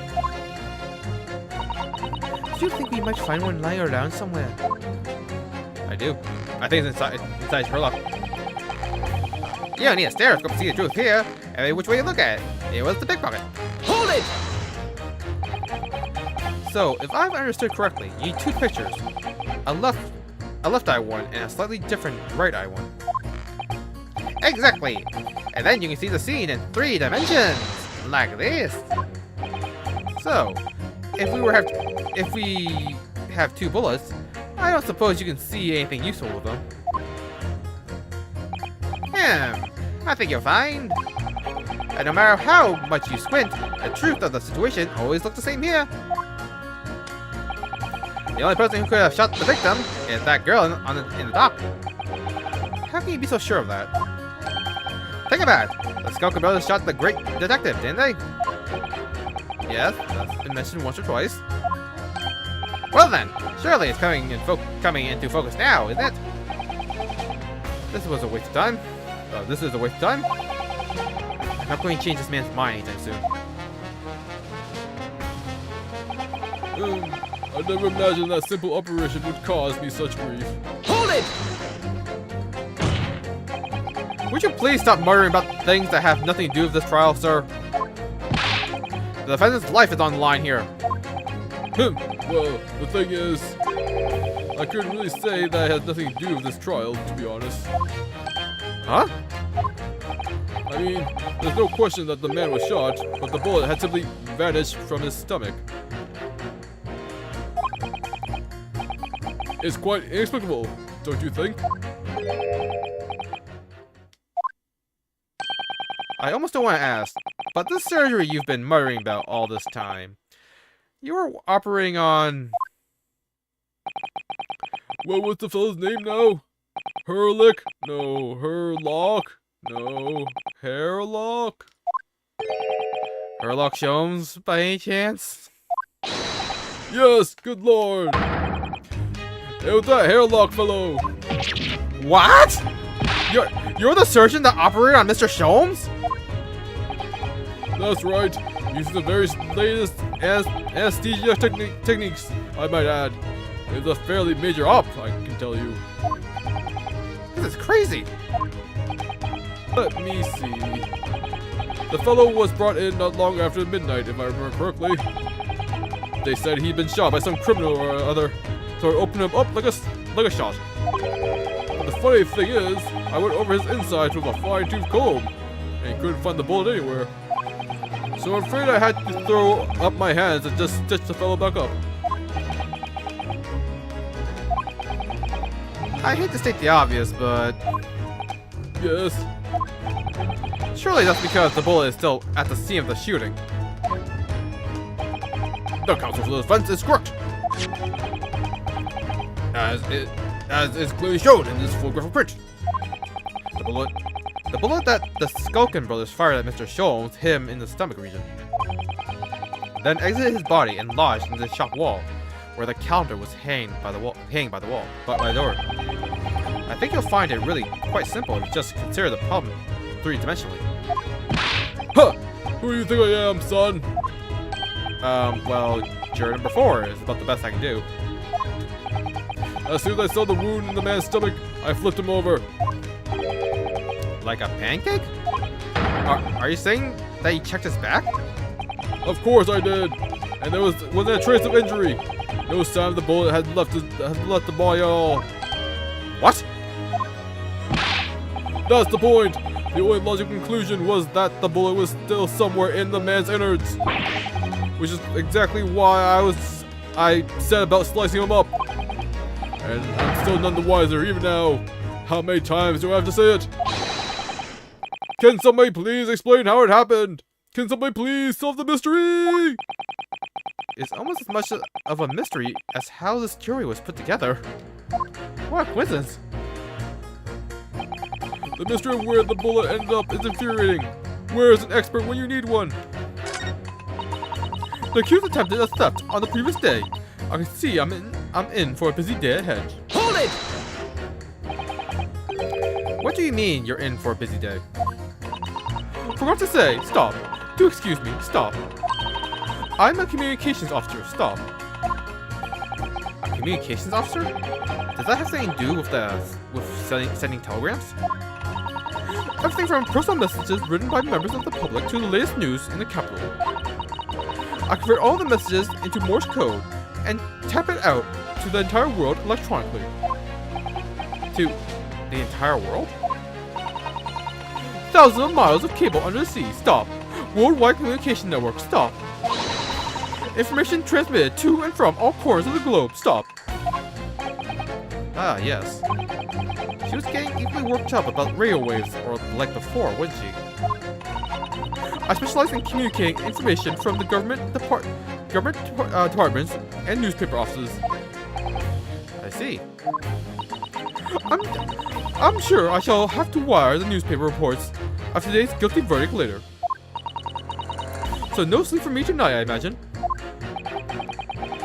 Do you think we might find one lying around somewhere? I do. I think it's inside Sherlock. You don't need a stethoscope to see the truth here. Every which way you look at it, it was the pickpocket. Hold it! So, if I've understood correctly, you need 2 pictures. A left eye one and a slightly different right eye one. Exactly! And then you can see the scene in 3 dimensions! Like this! So, if we have 2 bullets, I don't suppose you can see anything useful with them. I think you'll find. And no matter how much you squint, the truth of the situation always looks the same here. The only person who could have shot the victim is that girl in the dock. How can you be so sure of that? Think about it. The Skulker brothers shot the great detective, didn't they? Yes, that's been mentioned once or twice. Well then, surely it's coming into focus now, isn't it? This was a waste of time. This is a waste of time. I'm not going to change this man's mind anytime soon. I never imagined that simple operation would cause me such grief. Hold it! Would you please stop muttering about things that have nothing to do with this trial, sir? The defendant's life is on the line here. Well, the thing is, I couldn't really say that it had nothing to do with this trial, to be honest. Huh? I mean, there's no question that the man was shot, but the bullet had simply vanished from his stomach. It's quite inexplicable, don't you think? I almost don't want to ask, but this surgery you've been muttering about all this time, you were operating on... What was the fellow's name now? Herlick? No. Herlock? No. Hairlock? Sherlock Holmes, by any chance? Yes, good lord! It was that Hairlock fellow! What? You're the surgeon that operated on Mr. Sholmes? That's right, using the very latest anesthesia techniques, I might add. It's a fairly major op, I can tell you. This is crazy. Let me see. The fellow was brought in not long after midnight, if I remember correctly. They said he'd been shot by some criminal or other, so I opened him up like a shot. But the funny thing is, I went over his insides with a fine-tooth comb, and he couldn't find the bullet anywhere. So I'm afraid I had to throw up my hands and just stitch the fellow back up. I hate to state the obvious, but... Yes. Surely that's because the bullet is still at the scene of the shooting. The counsel for the defense is correct. As is clearly shown in this photographic print. The bullet that the Skulkin brothers fired at Mr. Sholmes hit him in the stomach region. Then exited his body and lodged in the shop wall, where the calendar was hanging by the door. I think you'll find it really quite simple if you just consider the problem 3-dimensionally. Huh! Who do you think I am, son? Well, juror number 4 is about the best I can do. As soon as I saw the wound in the man's stomach, I flipped him over. Like a pancake? Are you saying that you checked his back? Of course I did, and there wasn't a trace of injury. No sign of the bullet had left the body at all. What? That's the point. The only logical conclusion was that the bullet was still somewhere in the man's innards. which is exactly why I said about slicing him up. And I'm still none the wiser even now. How many times do I have to say it? Can somebody please explain how it happened? Can somebody please solve the mystery? It's almost as much of a mystery as how this jury was put together. What a coincidence. The mystery of where the bullet ended up is infuriating. Where is an expert when you need one? The accused attempted a theft on the previous day. I can see I'm in for a busy day ahead. Hold it! What do you mean you're in for a busy day? Forgot to say, stop. Do excuse me, stop. I'm a communications officer, stop. A communications officer? Does that have something to do with sending telegrams? Everything from personal messages written by members of the public to the latest news in the capital. I convert all the messages into Morse code and tap it out to the entire world electronically. To the entire world? Thousands of miles of cable under the sea, stop. Worldwide communication network, stop. Information transmitted to and from all corners of the globe, stop. Ah, yes. She was getting equally worked up about radio waves or like before, wasn't she? I specialize in communicating information from the government departments and newspaper offices. I see. I'm sure I shall have to wire the newspaper reports of today's guilty verdict later. So no sleep for me tonight, I imagine.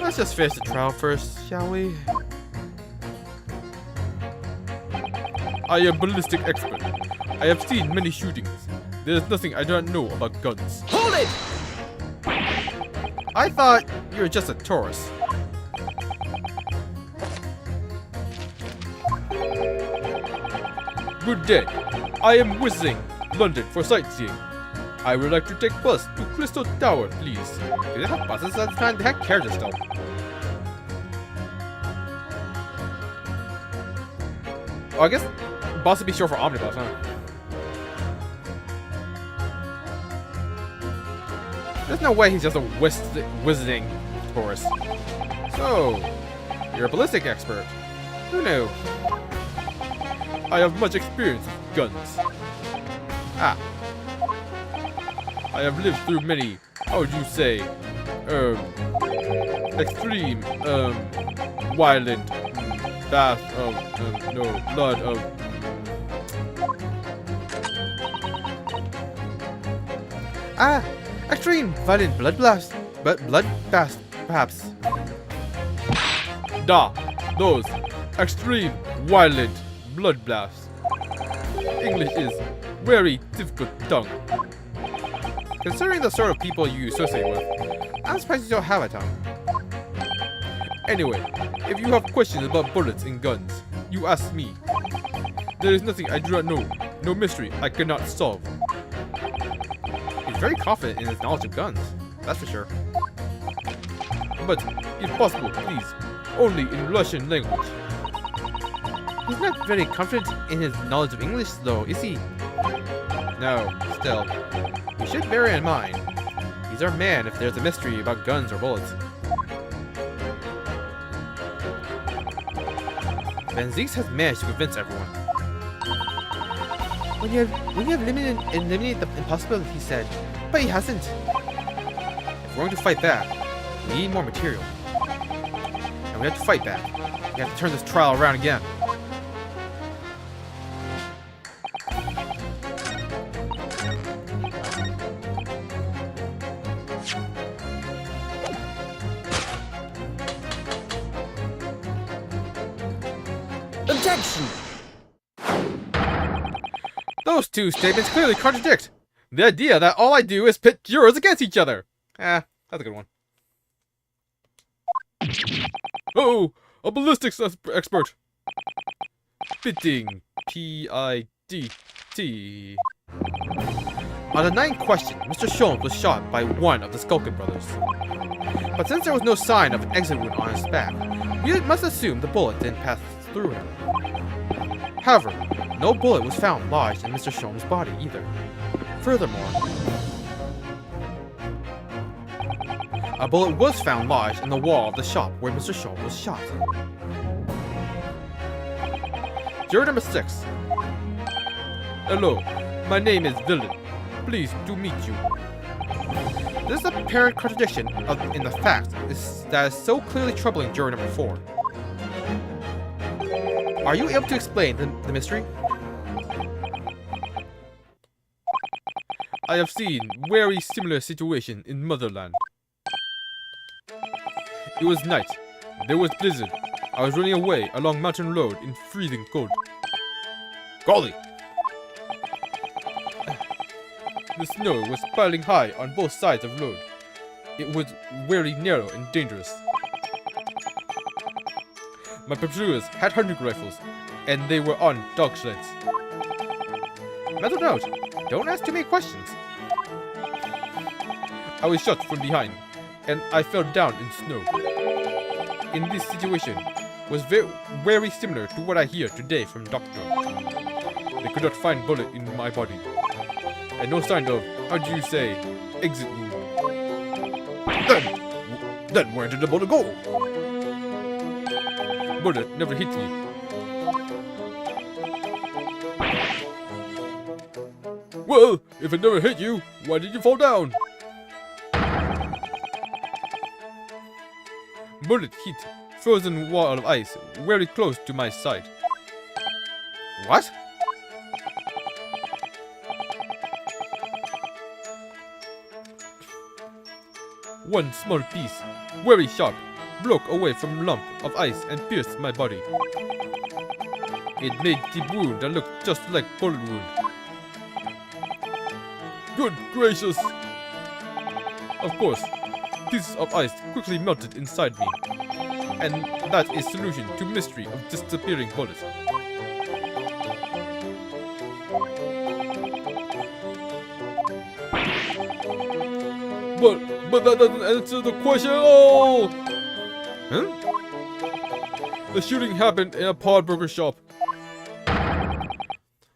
Let's just finish the trial first, shall we? I am ballistic expert. I have seen many shootings. There is nothing I do not know about guns. Hold it! I thought you were just a tourist. Good day. I am visiting London for sightseeing. I would like to take bus to Crystal Tower, please. Do they have buses that kind of heck carriages still? Oh, I guess bus would be short for omnibus, huh? There's no way he's just a visiting tourist. So, you're a ballistic expert. Who knew? I have much experience with guns. Ah, I have lived through many, how would you say, extreme, violent, bath of, no, blood of. Ah, extreme violent bloodbath, perhaps. Da, those extreme, violent bloodbaths. English is very difficult tongue. Considering the sort of people you associate with, I'm surprised you don't have a tongue. Anyway, if you have questions about bullets and guns, you ask me. There is nothing I do not know, no mystery I cannot solve. He's very confident in his knowledge of guns, that's for sure. But, if possible, please, only in Russian language. He's not very confident in his knowledge of English, though, is he? No, still. You should bear in mind, he's our man if there's a mystery about guns or bullets. Van Zieks has managed to convince everyone. When you have eliminated the impossibility, he said, but he hasn't. If we're going to fight back, we need more material. And we have to fight back. We have to turn this trial around again. Objection! Those two statements clearly contradict. The idea that all I do is pit jurors against each other. That's a good one. Oh, a ballistics expert. Fitting. P-I-D-T. On the ninth question, Mr. Sholmes was shot by one of the Skulkin brothers. But since there was no sign of an exit wound on his back, we must assume the bullet didn't pass through him. However, no bullet was found lodged in Mr. Sholmes' body either. Furthermore, A bullet was found lodged in the wall of the shop where Mr. Sholmes was shot. Juror number 6. Hello, my name is Villain. Pleased to meet you. This is a apparent contradiction in the fact that is so clearly troubling juror number 4. Are you able to explain the mystery? I have seen very similar situation in Motherland. It was night. There was blizzard. I was running away along mountain road in freezing cold. Golly! The snow was piling high on both sides of the road. It was very narrow and dangerous. My pursuers had hunting rifles, and they were on dog sleds. Mental note, don't ask too many questions. I was shot from behind, and I fell down in snow. In this situation was very similar to what I hear today from doctor. They could not find bullet in my body, and no sign of, how do you say, exit wound. Then where did the bullet go? Bullet never hit me. Well, if it never hit you, why did you fall down? Bullet hit frozen wall of ice very close to my side. What? One small piece, very sharp, broke away from lump of ice and pierced my body. It made the wound that looked just like bullet wound. Good gracious! Of course, pieces of ice quickly melted inside me, and that is solution to mystery of disappearing bullets. But that doesn't answer the question at all! Huh? The shooting happened in a pawnbroker shop.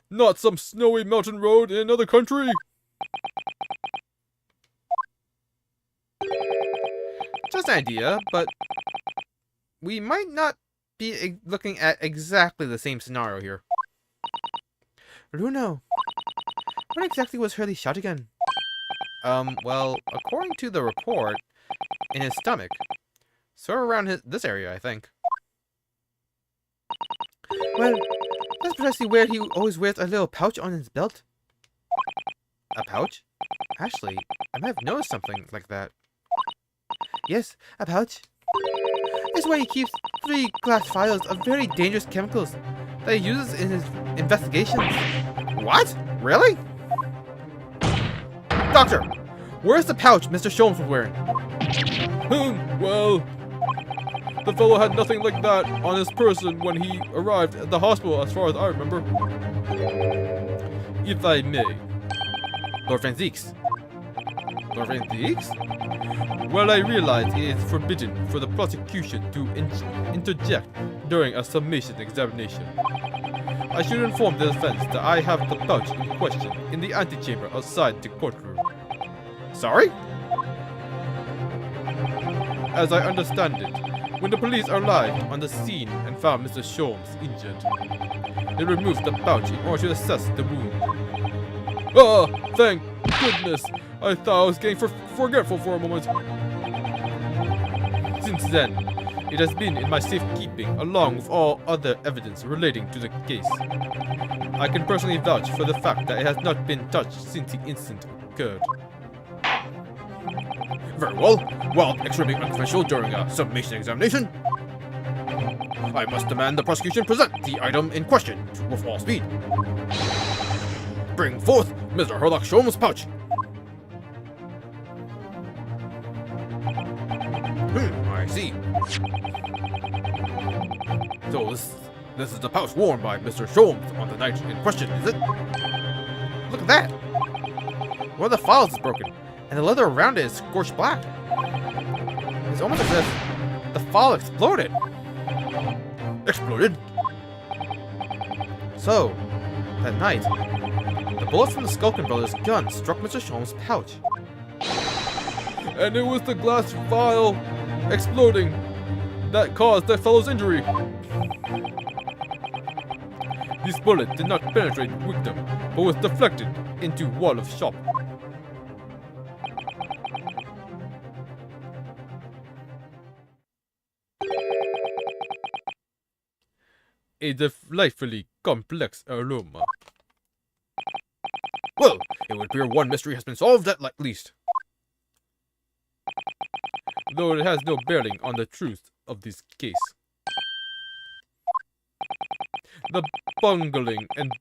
Not some snowy mountain road in another country. Just an idea, but we might not be looking at exactly the same scenario here. Bruno, when exactly was Hurley shot again? Well, according to the report, in his stomach. So around this area, I think. Well, that's precisely where he always wears a little pouch on his belt. A pouch? Actually, I might have noticed something like that. Yes, a pouch. This is where he keeps 3 glass vials of very dangerous chemicals that he uses in his investigations. What? Really? Doctor, where's the pouch Mr. Sholmes was wearing? Well, the fellow had nothing like that on his person when he arrived at the hospital, as far as I remember. If I may. Lord Van Zieks. Lord Van Zieks? Well, I realize it is forbidden for the prosecution to interject during a summation examination. I should inform the defense that I have the pouch in question in the antechamber outside the courtroom. Sorry? As I understand it, when the police arrived on the scene and found Mr. Sholmes injured, they removed the pouch in order to assess the wound. Ah, thank goodness! I thought I was getting forgetful for a moment. Since then, it has been in my safekeeping along with all other evidence relating to the case. I can personally vouch for the fact that it has not been touched since the incident occurred. Very well. While extremely unconventional during a summation examination, I must demand the prosecution present the item in question with all speed. Bring forth Mr. Herlock Sholmes' pouch. I see. So this is the pouch worn by Mr. Sholmes on the night in question, is it? Look at that! One of the files is broken, and the leather around it is scorched black. It's almost as if the file exploded. Exploded? So, that night, the bullet from the Skulkin brothers' gun struck Mr. Sholmes' pouch. And it was the glass vial exploding that caused that fellow's injury. This bullet did not penetrate the victim, but was deflected into wall of shop. A delightfully complex aroma. Well, it would appear one mystery has been solved at least. Though it has no bearing on the truth of this case. The bungling and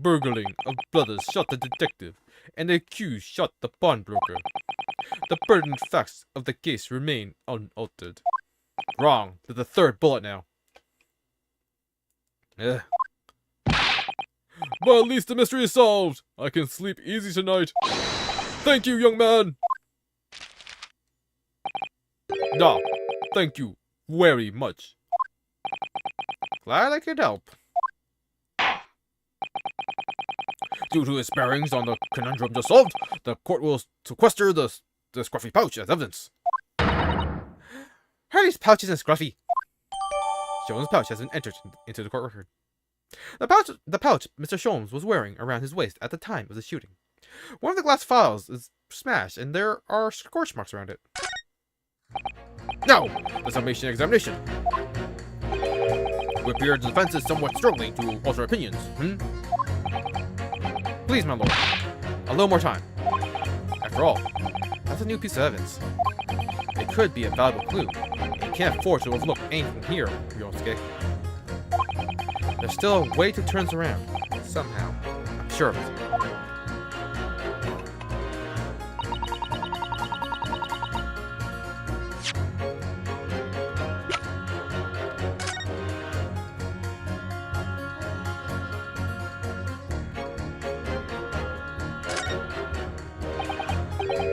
burgling of brothers shot the detective, and the accused shot the pawnbroker. The pertinent facts of the case remain unaltered. Wrong. There's the third bullet now. Ugh. But at least the mystery is solved. I can sleep easy tonight. Thank you, young man. No, thank you very much. Glad I could help. Due to his bearings on the conundrum just solved, the court will sequester the scruffy pouch as evidence. Harley's pouch isn't scruffy. Sholmes' pouch has been entered into the court record. The pouch Mr. Sholmes was wearing around his waist at the time of the shooting. One of the glass files is smashed, and there are scorch marks around it. Now, the summation examination. It appears the defense is somewhat struggling to alter opinions. Please, my lord, a little more time. After all, that's a new piece of evidence. It could be a valuable clue, and you can't afford to overlook anything here, Ryosuke. There's still a way to turn this around, somehow. I'm sure of it.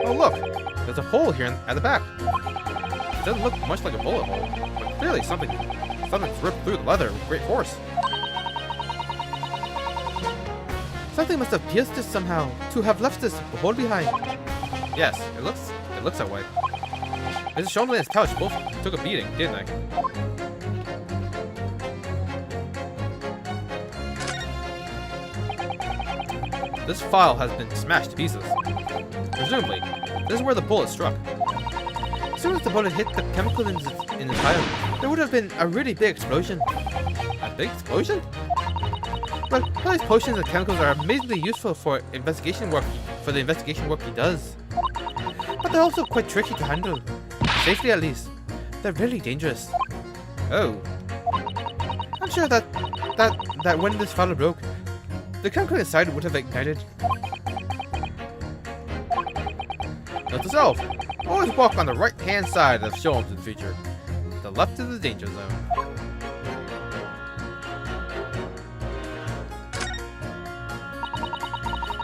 Oh look, there's a hole here at the back. It doesn't look much like a bullet hole, but clearly something's ripped through the leather with great force. Something must have pierced this somehow to have left this hole behind. Yes, it looks that way. Mrs. Sholmes and his pouch both took a beating, didn't they? This file has been smashed to pieces. Presumably, this is where the bullet struck. As soon as the bullet hit the chemical in the tile, there would have been a really big explosion. A big explosion? Well, Harley's potions and chemicals are amazingly useful for the investigation work he does. But they're also quite tricky to handle. Safely, at least. They're really dangerous. Oh. I'm sure that when this file broke, the chemical inside would have ignited. Note to self, always walk on the right-hand side of Sholmes in the future. The left is the danger zone.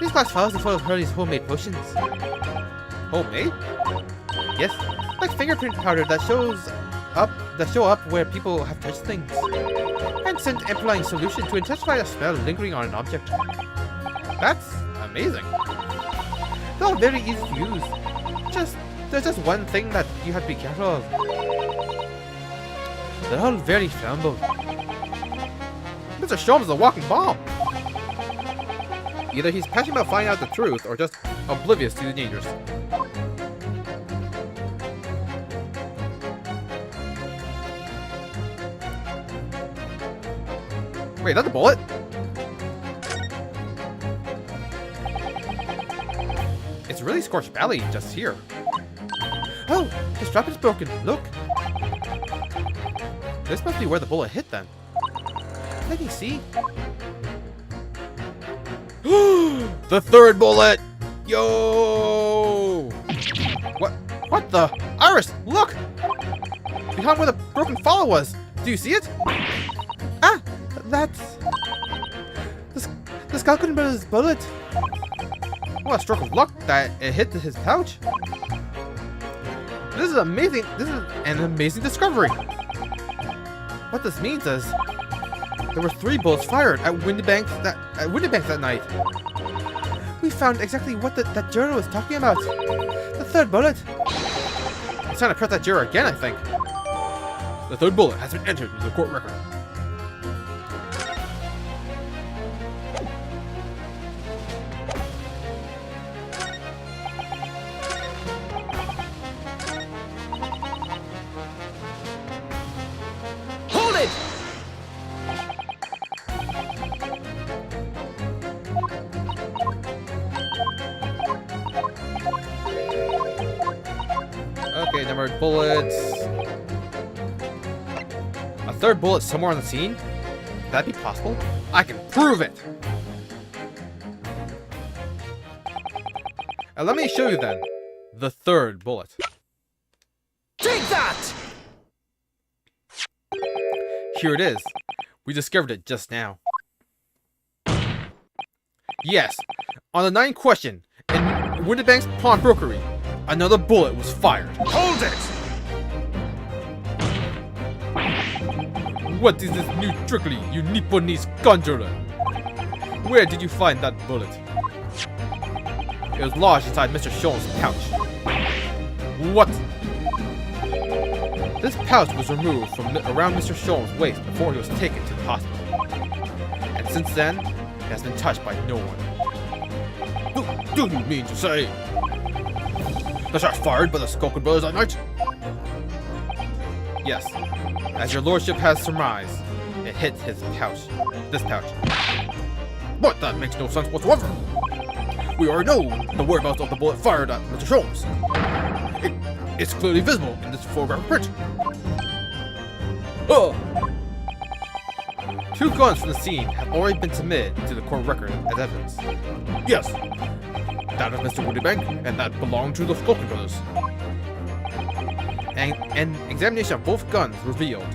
These glass files are full of Harley's homemade potions. Homemade? Yes, like fingerprint powder that show up where people have touched things. And scent amplifying solution to intensify the smell lingering on an object. That's amazing. They're all very easy to use. There's just one thing that you have to be careful of. They're all very flammable. Mr. Sholmes is a walking bomb. Either he's passionate about finding out the truth or just oblivious to the dangers. Wait, that's a bullet? It's really scorched badly just here. Oh, the strap is broken. Look. This must be where the bullet hit then. Let me see. The third bullet! Yo! What the? Iris, look! Behind where the broken follow was. Do you see it? Ah, that's... The Skullkin Brothers bullet. What a stroke of luck that it hit his pouch. This is amazing. This is an amazing discovery. What this means is there were 3 bullets fired at Windybanks that night. We found exactly what that journal was talking about. The third bullet. It's time to press that juror again, I think. The third bullet has been entered into the court record. Hold it! Okay, numbered bullets. A third bullet somewhere on the scene? Could that be possible? I can prove it! And let me show you then. The third bullet. Take that! Here it is. We discovered it just now. Yes, on the ninth question, in Winterbank's pawnbrokery, another bullet was fired. Hold it! What is this new trickery, you Nipponese conjurer? Where did you find that bullet? It was lodged inside Mr. Scholl's pouch. What? This pouch was removed from around Mr. Scholl's waist before he was taken to the hospital. And since then, it has been touched by no one. Do you mean to say the shots fired by the Skulkin brothers that night? Yes, as your lordship has surmised, it hit his pouch. This pouch. But that makes no sense whatsoever. We already know the whereabouts of the bullet fired at Mr. Sholmes. It's clearly visible in this photographic print. Oh! 2 guns from the scene have already been submitted to the court record as evidence. Yes, that of Mr. Winterbank, and that belonged to the Skulkin brothers. And an examination of both guns revealed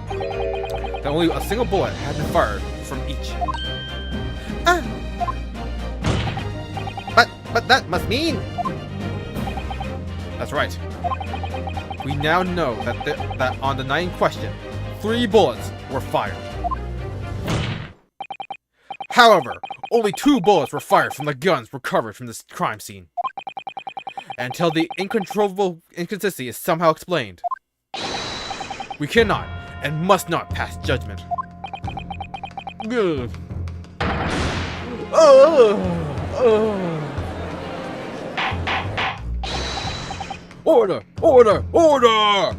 that only a single bullet had been fired from each. But that must mean... That's right. We now know that on the ninth question, 3 bullets were fired. However, only 2 bullets were fired from the guns recovered from this crime scene. Until the incontrovertible inconsistency is somehow explained, we cannot and must not pass judgment. Good. Order! Order! Order!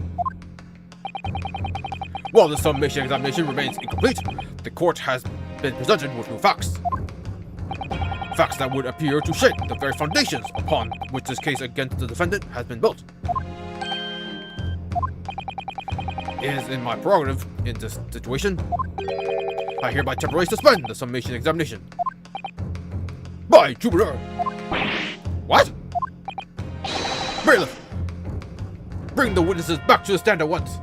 While the summation examination remains incomplete, the court has been presented with new facts. Facts that would appear to shake the very foundations upon which this case against the defendant has been built. It is in my prerogative in this situation. I hereby temporarily suspend the summation examination. By Jupiter! What? Bailiff! Bring the witnesses back to the stand at once.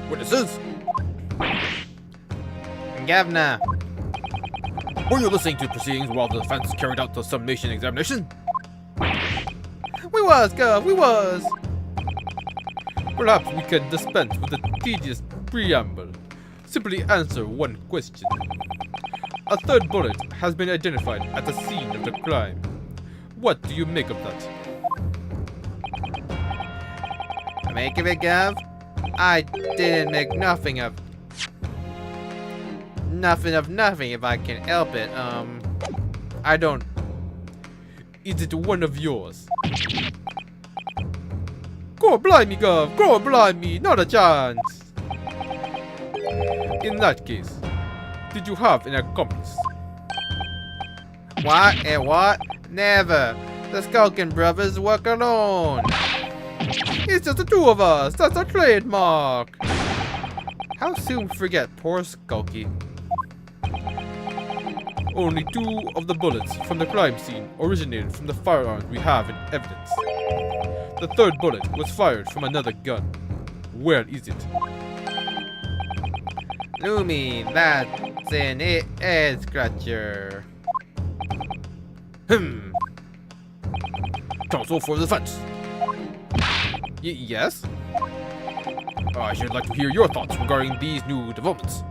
Witnesses, Governor, were you listening to proceedings while the defense carried out the summation examination? we was, Gov, we was. Perhaps we can dispense with the tedious preamble. Simply answer one question. A third bullet has been identified at the scene of the crime. What do you make of that? Make of it, Gov? I didn't make nothing of nothing if I can help it. I don't. Is it one of yours? Go blimey, Gov! Go blimey! Not a chance! In that case, did you have an accomplice? What? And what? Never. The Skulkin brothers work alone. It's just the 2 of us. That's our trademark. How soon we forget poor Skulky? Only 2 of the bullets from the crime scene originated from the firearms we have in evidence. The third bullet was fired from another gun. Where is it? Lumi, that's an head scratcher. Counsel for the defense. Yes? I should like to hear your thoughts regarding these new developments.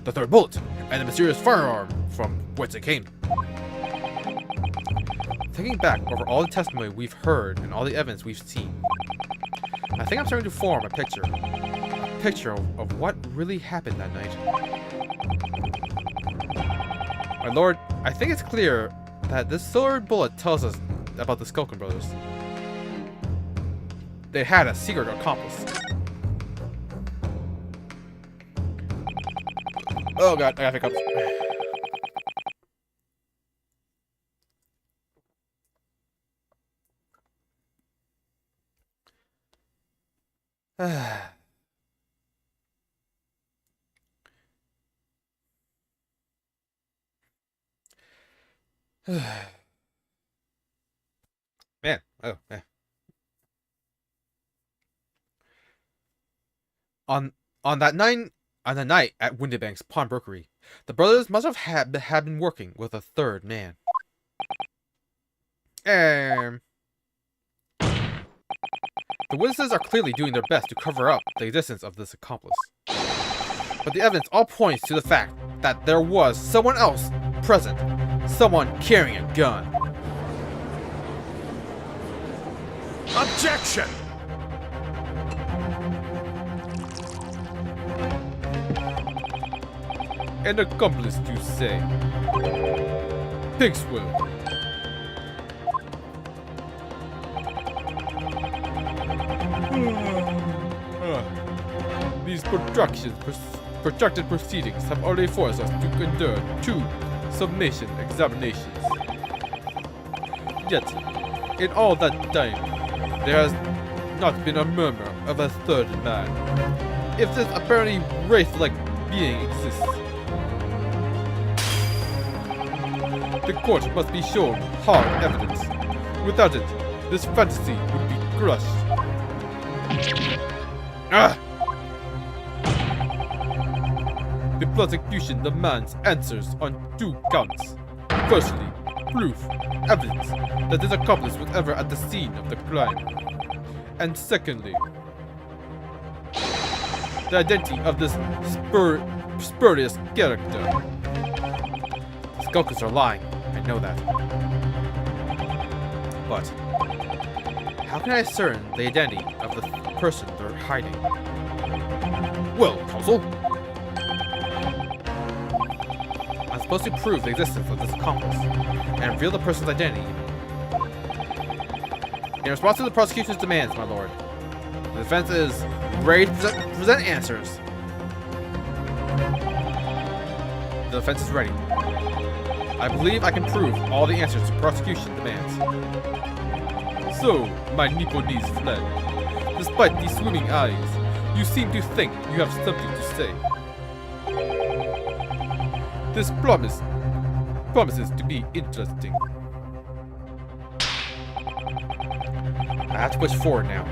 The third bullet, and the mysterious firearm from whence it came. Thinking back over all the testimony we've heard and all the evidence we've seen, I think I'm starting to form a picture. A picture of what really happened that night. My lord, I think it's clear that this third bullet tells us about the Skulkin brothers. They had a secret accomplice. Oh god, I got hiccups. Man, oh man. On the night at Windybank's pawnbrokery, the brothers must have had been working with a third man. The witnesses are clearly doing their best to cover up the existence of this accomplice. But the evidence all points to the fact that there was someone else present, someone carrying a gun. Objection! An accomplice, you say? Pigswill. These protracted proceedings have already forced us to endure 2 summation examinations. Yet, in all that time, there has not been a murmur of a third man. If this apparently wraith-like being exists, the court must be shown hard evidence. Without it, this fantasy would be crushed. The prosecution demands answers on 2 counts. Firstly, proof, evidence that this accomplice was ever at the scene of the crime. And secondly, the identity of this spurious character. The Skulkers are lying, I know that. But how can I ascertain the identity of the person they're hiding? Well, counsel, I'm supposed to prove the existence of this accomplice and reveal the person's identity. In response to the prosecution's demands, my lord, the defense is ready to present answers. The defense is ready. I believe I can prove all the answers the prosecution demands. So, my Nipponese friend, despite these swimming eyes, you seem to think you have something to say. This promises to be interesting. I have to push forward now.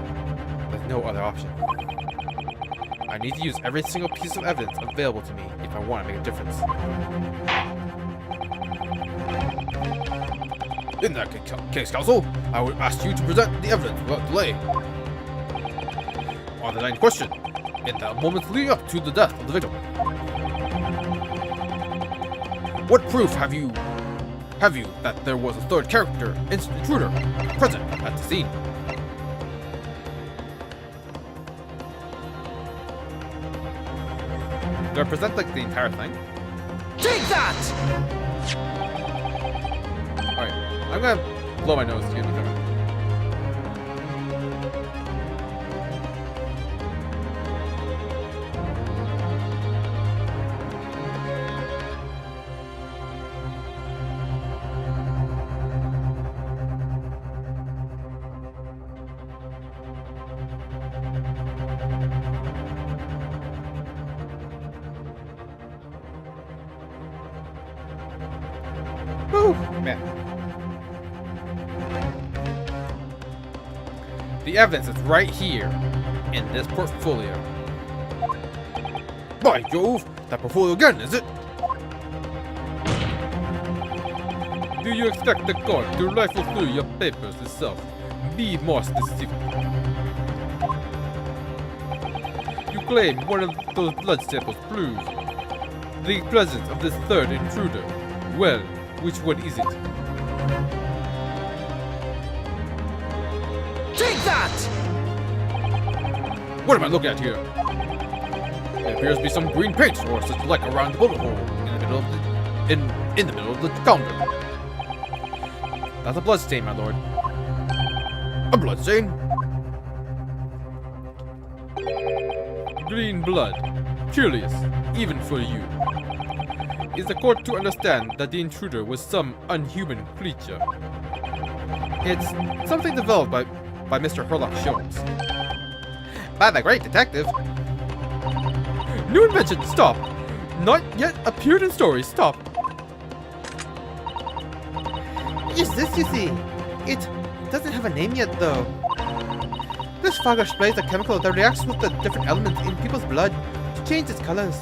There's no other option. I need to use every single piece of evidence available to me if I want to make a difference. in that case, counsel, I would ask you to present the evidence without delay. On the ninth question, in the moments leading up to the death of the victim, what proof have you that there was a third character, intruder, present at the scene? Do I present like the entire thing? Take that! Alright, I'm gonna blow my nose to get me there. Whew, man. The evidence is right here in this portfolio. By Jove, that portfolio again, is it? Do you expect the court to rifle through your papers itself? Be more specific. claim one of those blood samples proves the presence of this third intruder. Well, which one is it? Take that! What am I looking at here? There appears to be some green paint or such like around the bullet hole in the middle of the in the middle of the counter. That's a blood stain, my lord. A blood stain? Green blood. Curious, even for you. Is the court to understand that the intruder was some unhuman creature? It's something developed by Mr. Herlock Sholmes. By the great detective. New invention, stop! Not yet appeared in stories, stop! It's this, you see. It doesn't have a name yet, though. This fogger sprays a chemical that reacts with the different elements in people's blood to change its colors.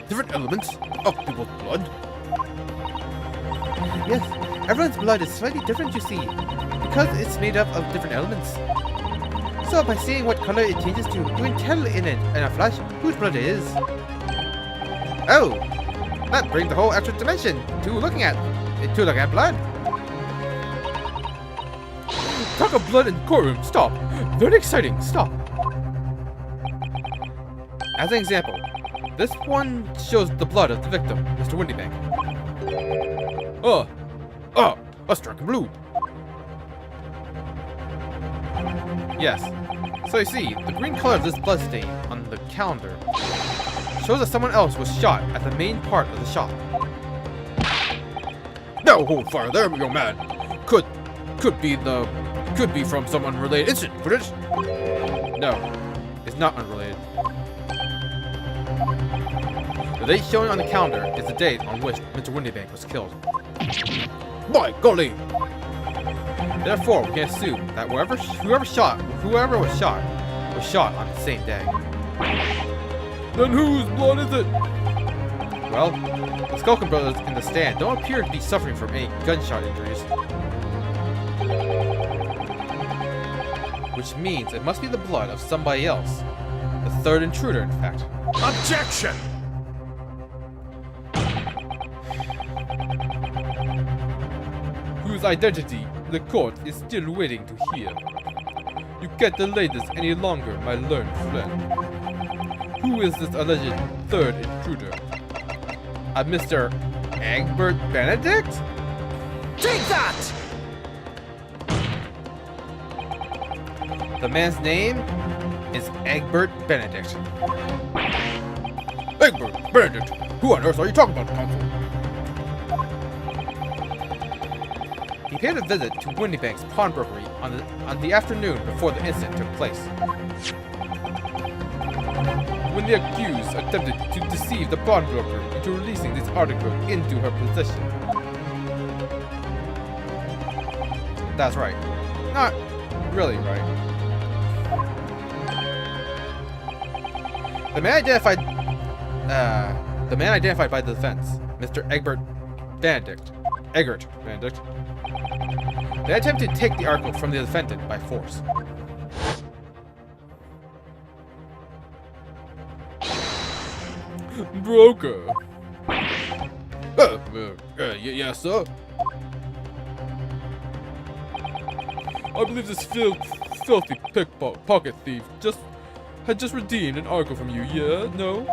Different elements of people's blood? Yes, everyone's blood is slightly different, you see, because it's made up of different elements. So by seeing what color it changes to, you can tell in a flash whose blood it is. Oh, that brings the whole extra dimension to looking at blood. Talk of blood in courtroom, stop! Very exciting, stop! As an example, this one shows the blood of the victim, Mr. Windybank. A striking blue. Yes. So you see, the green color of this blood stain on the calendar shows that someone else was shot at the main part of the shop. Now hold fire there, young man. Could be from some unrelated incident, could it? No, it's not unrelated. The date showing on the calendar is the date on which Mr. Windybank was killed. By golly! Therefore, we can assume that whoever was shot on the same day. Then whose blood is it? Well, the Skulkin brothers in the stand don't appear to be suffering from any gunshot injuries. Which means it must be the blood of somebody else. The third intruder, in fact. Objection! Whose identity the court is still waiting to hear. You can't delay this any longer, my learned friend. Who is this alleged third intruder? A Mr. Egbert Benedict? Take that! The man's name is Egbert Benedict. Egbert Benedict! Who on earth are you talking about, counsel? He paid a visit to Windybank's pawnbrokery on the afternoon before the incident took place. When the accused attempted to deceive the pawnbroker into releasing this article into her possession. That's right. Not really right. The man identified by the defense, Mr. Egbert Benedict. They attempted to take the article from the defendant by force. Broker. Yes, sir. I believe this filthy pickpocket thief had just redeemed an article from you, yeah? No?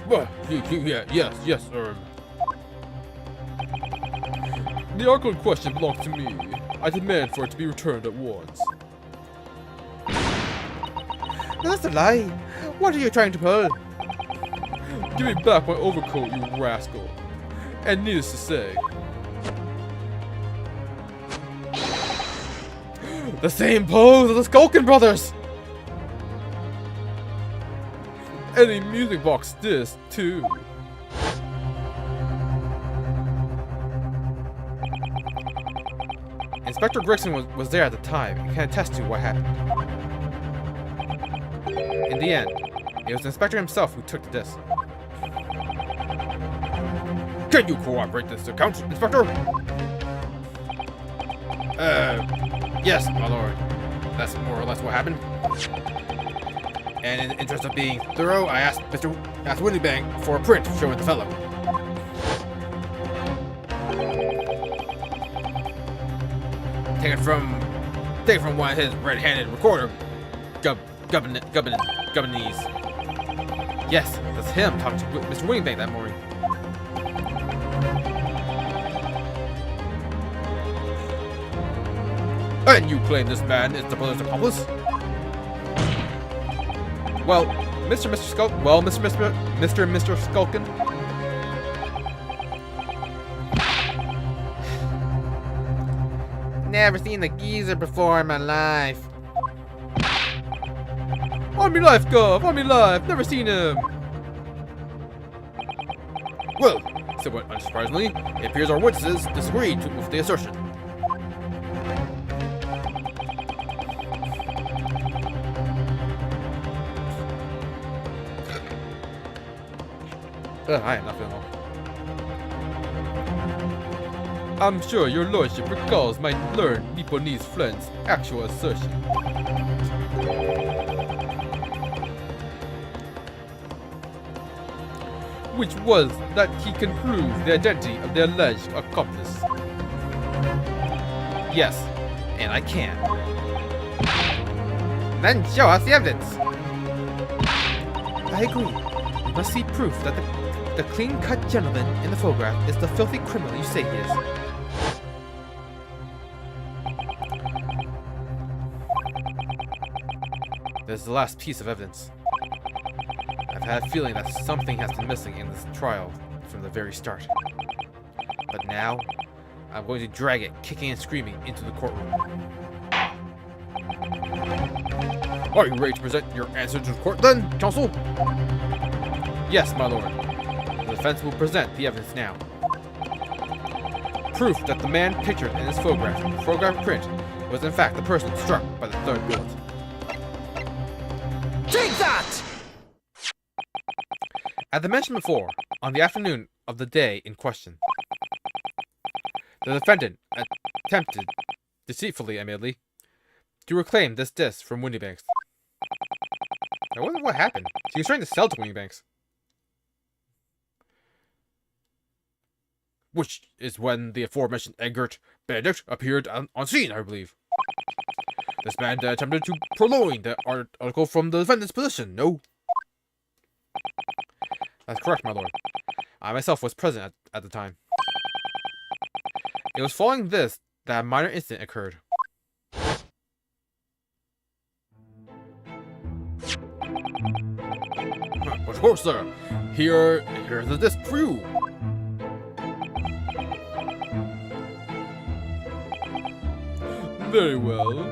Well, yes, sir. The article in question belongs to me. I demand for it to be returned at once. That's a lie. What are you trying to pull? Give me back my overcoat, you rascal. And needless to say, the same pose of the Skulkin brothers! Any music box this, too. Inspector Gregson was there at the time and can attest to what happened. In the end, it was the inspector himself who took the disc. Can you corroborate this account, Inspector? Yes, my lord. That's more or less what happened. And in the interest of being thorough, I asked Windybank for a print showing the fellow. Take it from one of his red-handed recorder governors. Yes, that's him talking to Mr. Windybank that morning. And you claim this man is the brother's accomplice? Well, Mr. Skulkin. Never seen the geezer before in my life. On me life, Gov! On me life! Never seen him! Well, somewhat unsurprisingly, it appears our witnesses disagreed with the assertion. I am not feeling well. I'm sure your lordship recalls my learned Nipponese friend's actual assertion. Which was that he can prove the identity of the alleged accomplice. Yes, and I can. Then show us the evidence. I agree. We must see proof that the clean-cut gentleman in the photograph is the filthy criminal you say he is. There's the last piece of evidence. I've had a feeling that something has been missing in this trial from the very start. But now, I'm going to drag it, kicking and screaming, into the courtroom. Are you ready to present your answer to the court then, counsel? Yes, my lord. The defense will present the evidence now. Proof that the man pictured in this photograph print, was in fact the person struck by the third bullet. Take that! As I mentioned before, on the afternoon of the day in question, the defendant attempted, deceitfully admittedly, to reclaim this disc from Windybanks. I wonder what happened. He was trying to sell to Windybanks. Which is when the aforementioned Egbert Benedict appeared on scene, I believe. This man attempted to purloin the article from the defendant's position, no? That's correct, my lord. I myself was present at the time. It was following this that a minor incident occurred. Of course, sir. Here's the disc for you. Very well.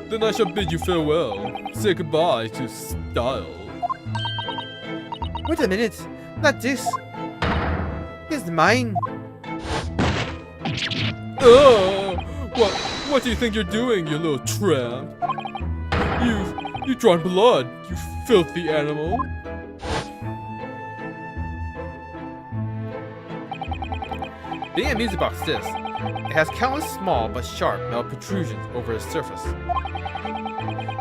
Then I shall bid you farewell. Say goodbye to style. Wait a minute. That disc is mine. Oh! What do you think you're doing, you little tramp? You've drawn blood, you filthy animal. Being a music box disc, it has countless small but sharp metal protrusions over its surface.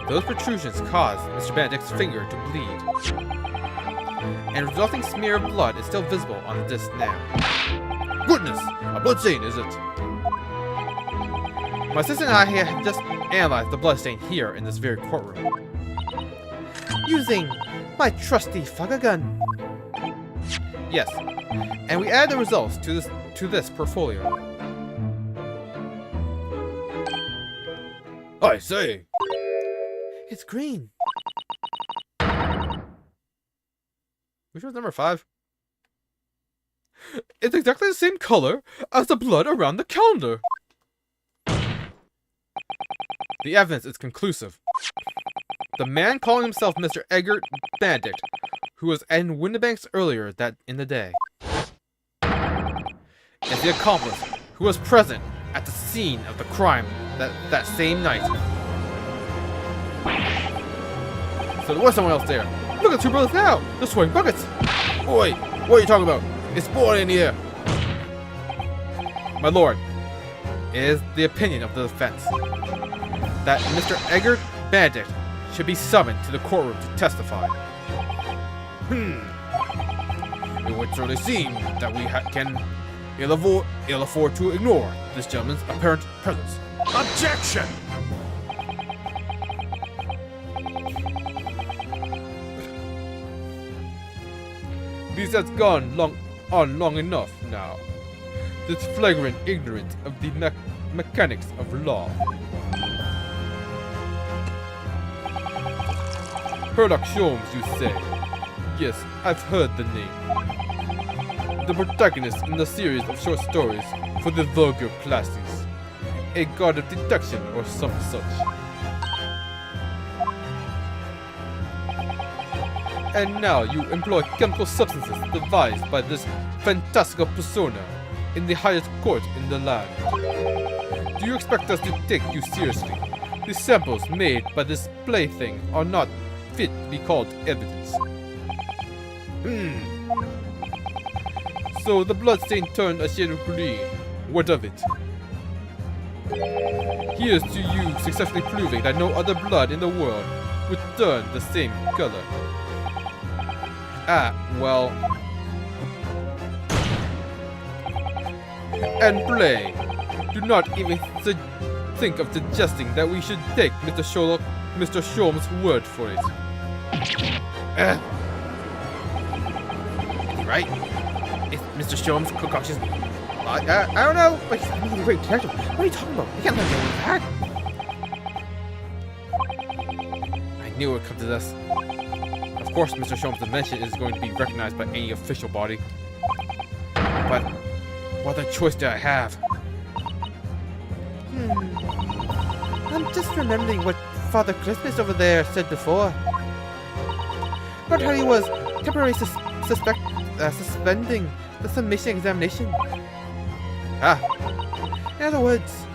Those protrusions cause Mr. Benedict's finger to bleed, and a resulting smear of blood is still visible on the disc now. Goodness! A blood stain, is it? My assistant and I have just analyzed the bloodstain here in this very courtroom, using my trusty Fugger gun. Yes, and we add the results to this portfolio. I say! It's green. Which was number 5? It's exactly the same color as the blood around the calendar. The evidence is conclusive. The man calling himself Mr. Egbert Benedict, who was in Windybanks earlier in the day, is the accomplice who was present at the scene of the crime that same night. So there was someone else there. Look at the two brothers now! They're swinging buckets! Oi! What are you talking about? It's boiling in here! My lord, it is the opinion of the defense that Mr. Edgar Benedict should be summoned to the courtroom to testify. It would certainly seem that we can ill afford to ignore this gentleman's apparent presence. Objection! This has gone on long enough now. This flagrant ignorance of the mechanics of law. Sherlock Holmes, you say? Yes, I've heard the name. The protagonist in the series of short stories for the vulgar classes. A god of deduction or some such. And now you employ chemical substances devised by this fantastical persona in the highest court in the land. Do you expect us to take you seriously? The samples made by this plaything are not fit to be called evidence. So the bloodstain turned a shade of green. What of it? Here's to you successfully proving that no other blood in the world would turn the same color. Ah, well. And play. Do not even think of suggesting that we should take Mr. Sholmes' word for it. Right? It's Mr. Sholmes' concoction. I don't know, but he's a great character. What are you talking about? You can't let him get that. I knew it would come to this. Of course, Mr. Sholmes' invention is going to be recognized by any official body. But what other choice do I have? I'm just remembering what Father Christmas over there said before. About how he was temporarily suspending the submission examination. In other words,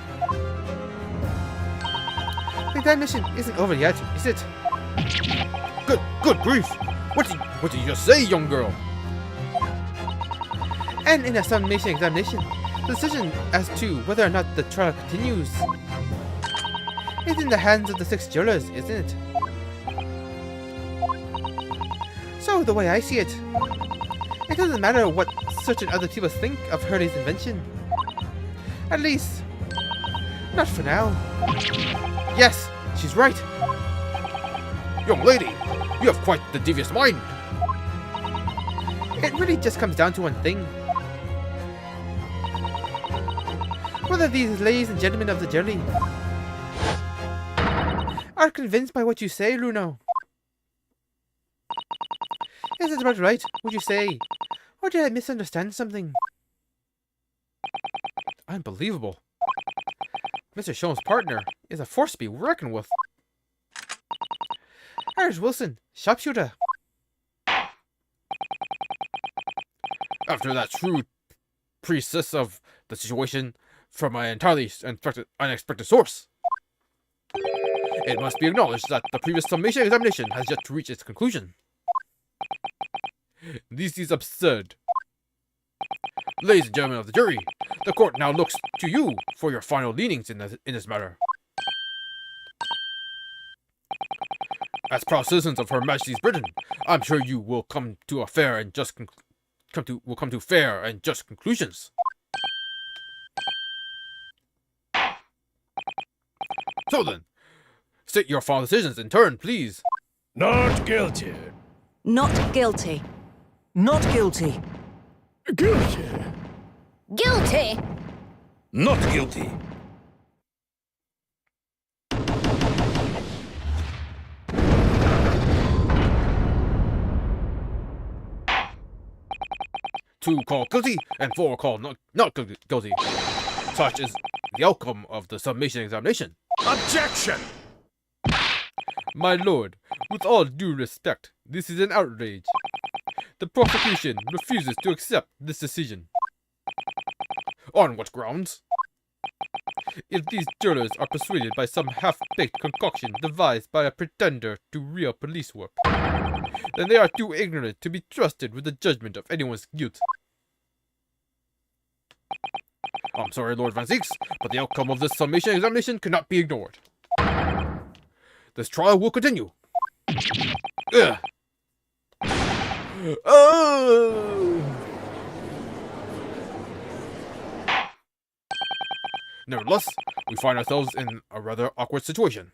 the examination isn't over yet, is it? Good grief! What did you just say, young girl? And in a summation examination, the decision as to whether or not the trial continues is in the hands of the 6 jurors, isn't it? So, the way I see it, it doesn't matter what certain other people think of Hurley's invention. At least, not for now. Yes, she's right. Young lady, you have quite the devious mind. It really just comes down to one thing. Whether these ladies and gentlemen of the jury are convinced by what you say, Luno. Is it about right, would you say? Or did I misunderstand something? Unbelievable. Mr. Sholmes' partner is a force to be reckoned with. Irish Wilson, sharpshooter. After that shrewd precis of the situation from an entirely unexpected source, it must be acknowledged that the previous summation examination has yet to reach its conclusion. This is absurd. Ladies and gentlemen of the jury, the court now looks to you for your final leanings in this matter. As proud citizens of Her Majesty's Britain, I'm sure you will come to fair and just conclusions. So then, state your final decisions in turn, please. Not guilty. Not guilty. Not guilty. Guilty. Guilty! Not guilty. Two call guilty and 4 call not guilty. Such is the outcome of the summation examination. Objection! My lord, with all due respect, this is an outrage. The prosecution refuses to accept this decision. On what grounds? If these jurors are persuaded by some half-baked concoction devised by a pretender to real police work, then they are too ignorant to be trusted with the judgment of anyone's guilt. I'm sorry, Lord Van Zeeks, but the outcome of this summation examination cannot be ignored. This trial will continue. Ugh. Oh! Nevertheless, we find ourselves in a rather awkward situation.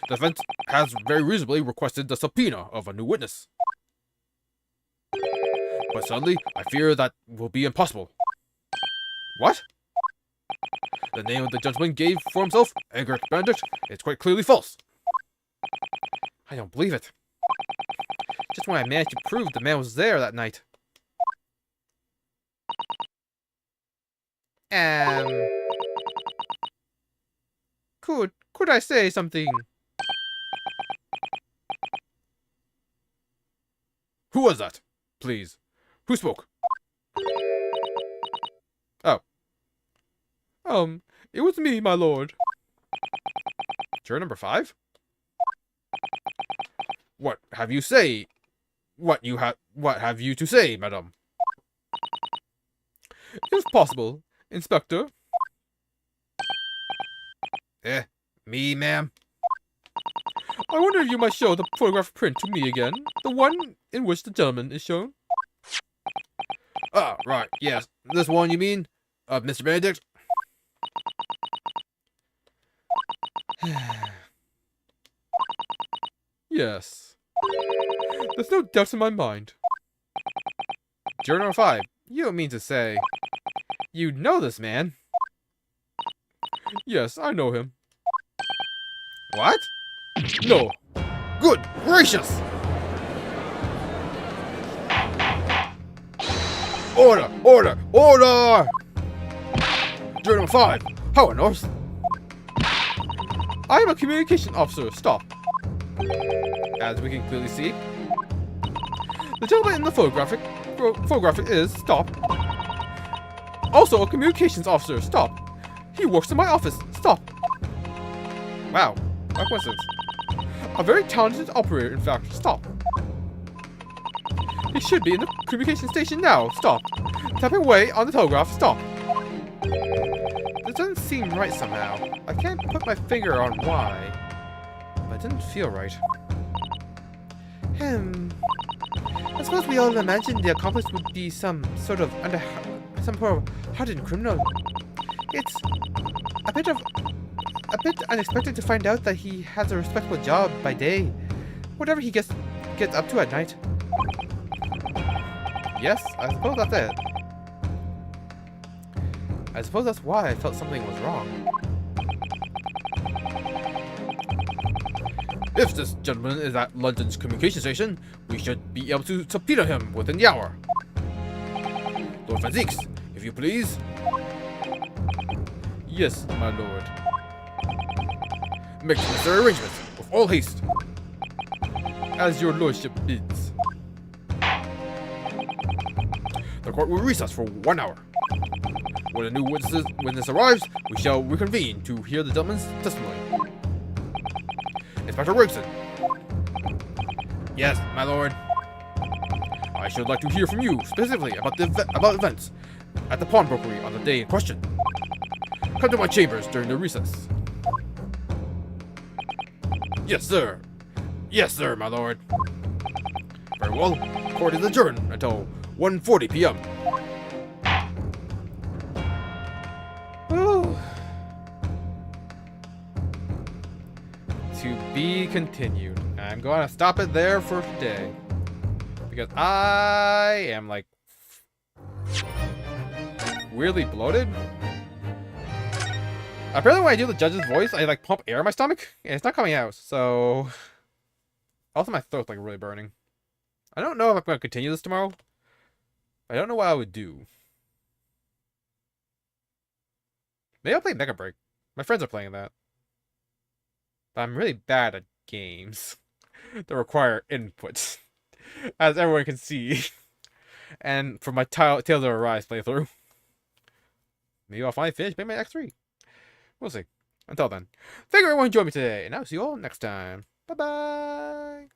The defense has very reasonably requested the subpoena of a new witness. But suddenly, I fear that will be impossible. What? The name of the gentleman gave for himself, Egbert Benedict, is quite clearly false. I don't believe it. Just when I managed to prove the man was there that night. Could I say something? Who was that? Please. Who spoke? It was me, my lord. Juror number 5? What have you say? What have you to say, madam? If possible, Inspector. Me, ma'am? I wonder if you might show the photograph print to me again. The one in which the gentleman is shown. Ah, right, yes. This one, you mean? Of Mr. Benedict? Yes. There's no doubt in my mind. Juror number 5, you don't mean to say you know this man? Yes, I know him. What? No. Good gracious! Order! Order! Order! Juror number 5, how on earth? I am a communication officer. Stop. As we can clearly see, The gentleman in the photographic is stop. Also a communications officer. Stop. He works in my office. Stop. wow, what coincidence. A very talented operator, in fact. Stop. He should be in the communication station now. Stop. Tapping away on the telegraph. Stop. This doesn't seem right somehow. I can't put my finger on why, but it didn't feel right. I suppose we all imagined the accomplice would be some sort of hardened criminal. It's a bit unexpected to find out that he has a respectable job by day, whatever he gets up to at night. Yes, I suppose that's it. I suppose that's why I felt something was wrong. If this gentleman is at London's communication station, we should be able to subpoena him within the hour. Lord Van Zieks, if you please. Yes, my lord. Make the necessary arrangements with all haste. As your lordship bids. The court will recess for 1 hour. When a new witness arrives, we shall reconvene to hear the gentleman's testimony. Inspector Gregson. Yes, my lord. I should like to hear from you specifically about events at the pawnbrokery on the day in question. Come to my chambers during the recess. Yes, sir. Yes, sir, my lord. Very well. Court is adjourned until 1:40 p.m. Ooh. To be continued. I'm going to stop it there for today. Because I am like weirdly bloated. Apparently when I do the judge's voice, I like pump air in my stomach and it's not coming out. So also my throat's like really burning. I don't know if I'm going to continue this tomorrow. I don't know what I would do. Maybe I'll play Mega Break. My friends are playing that. But I'm really bad at games that require input, as everyone can see. And for my Tales of Arise playthrough, maybe I'll finally finish Mega Man X3. We'll see. Until then, thank you everyone who joined me today, and I'll see you all next time. Bye-bye!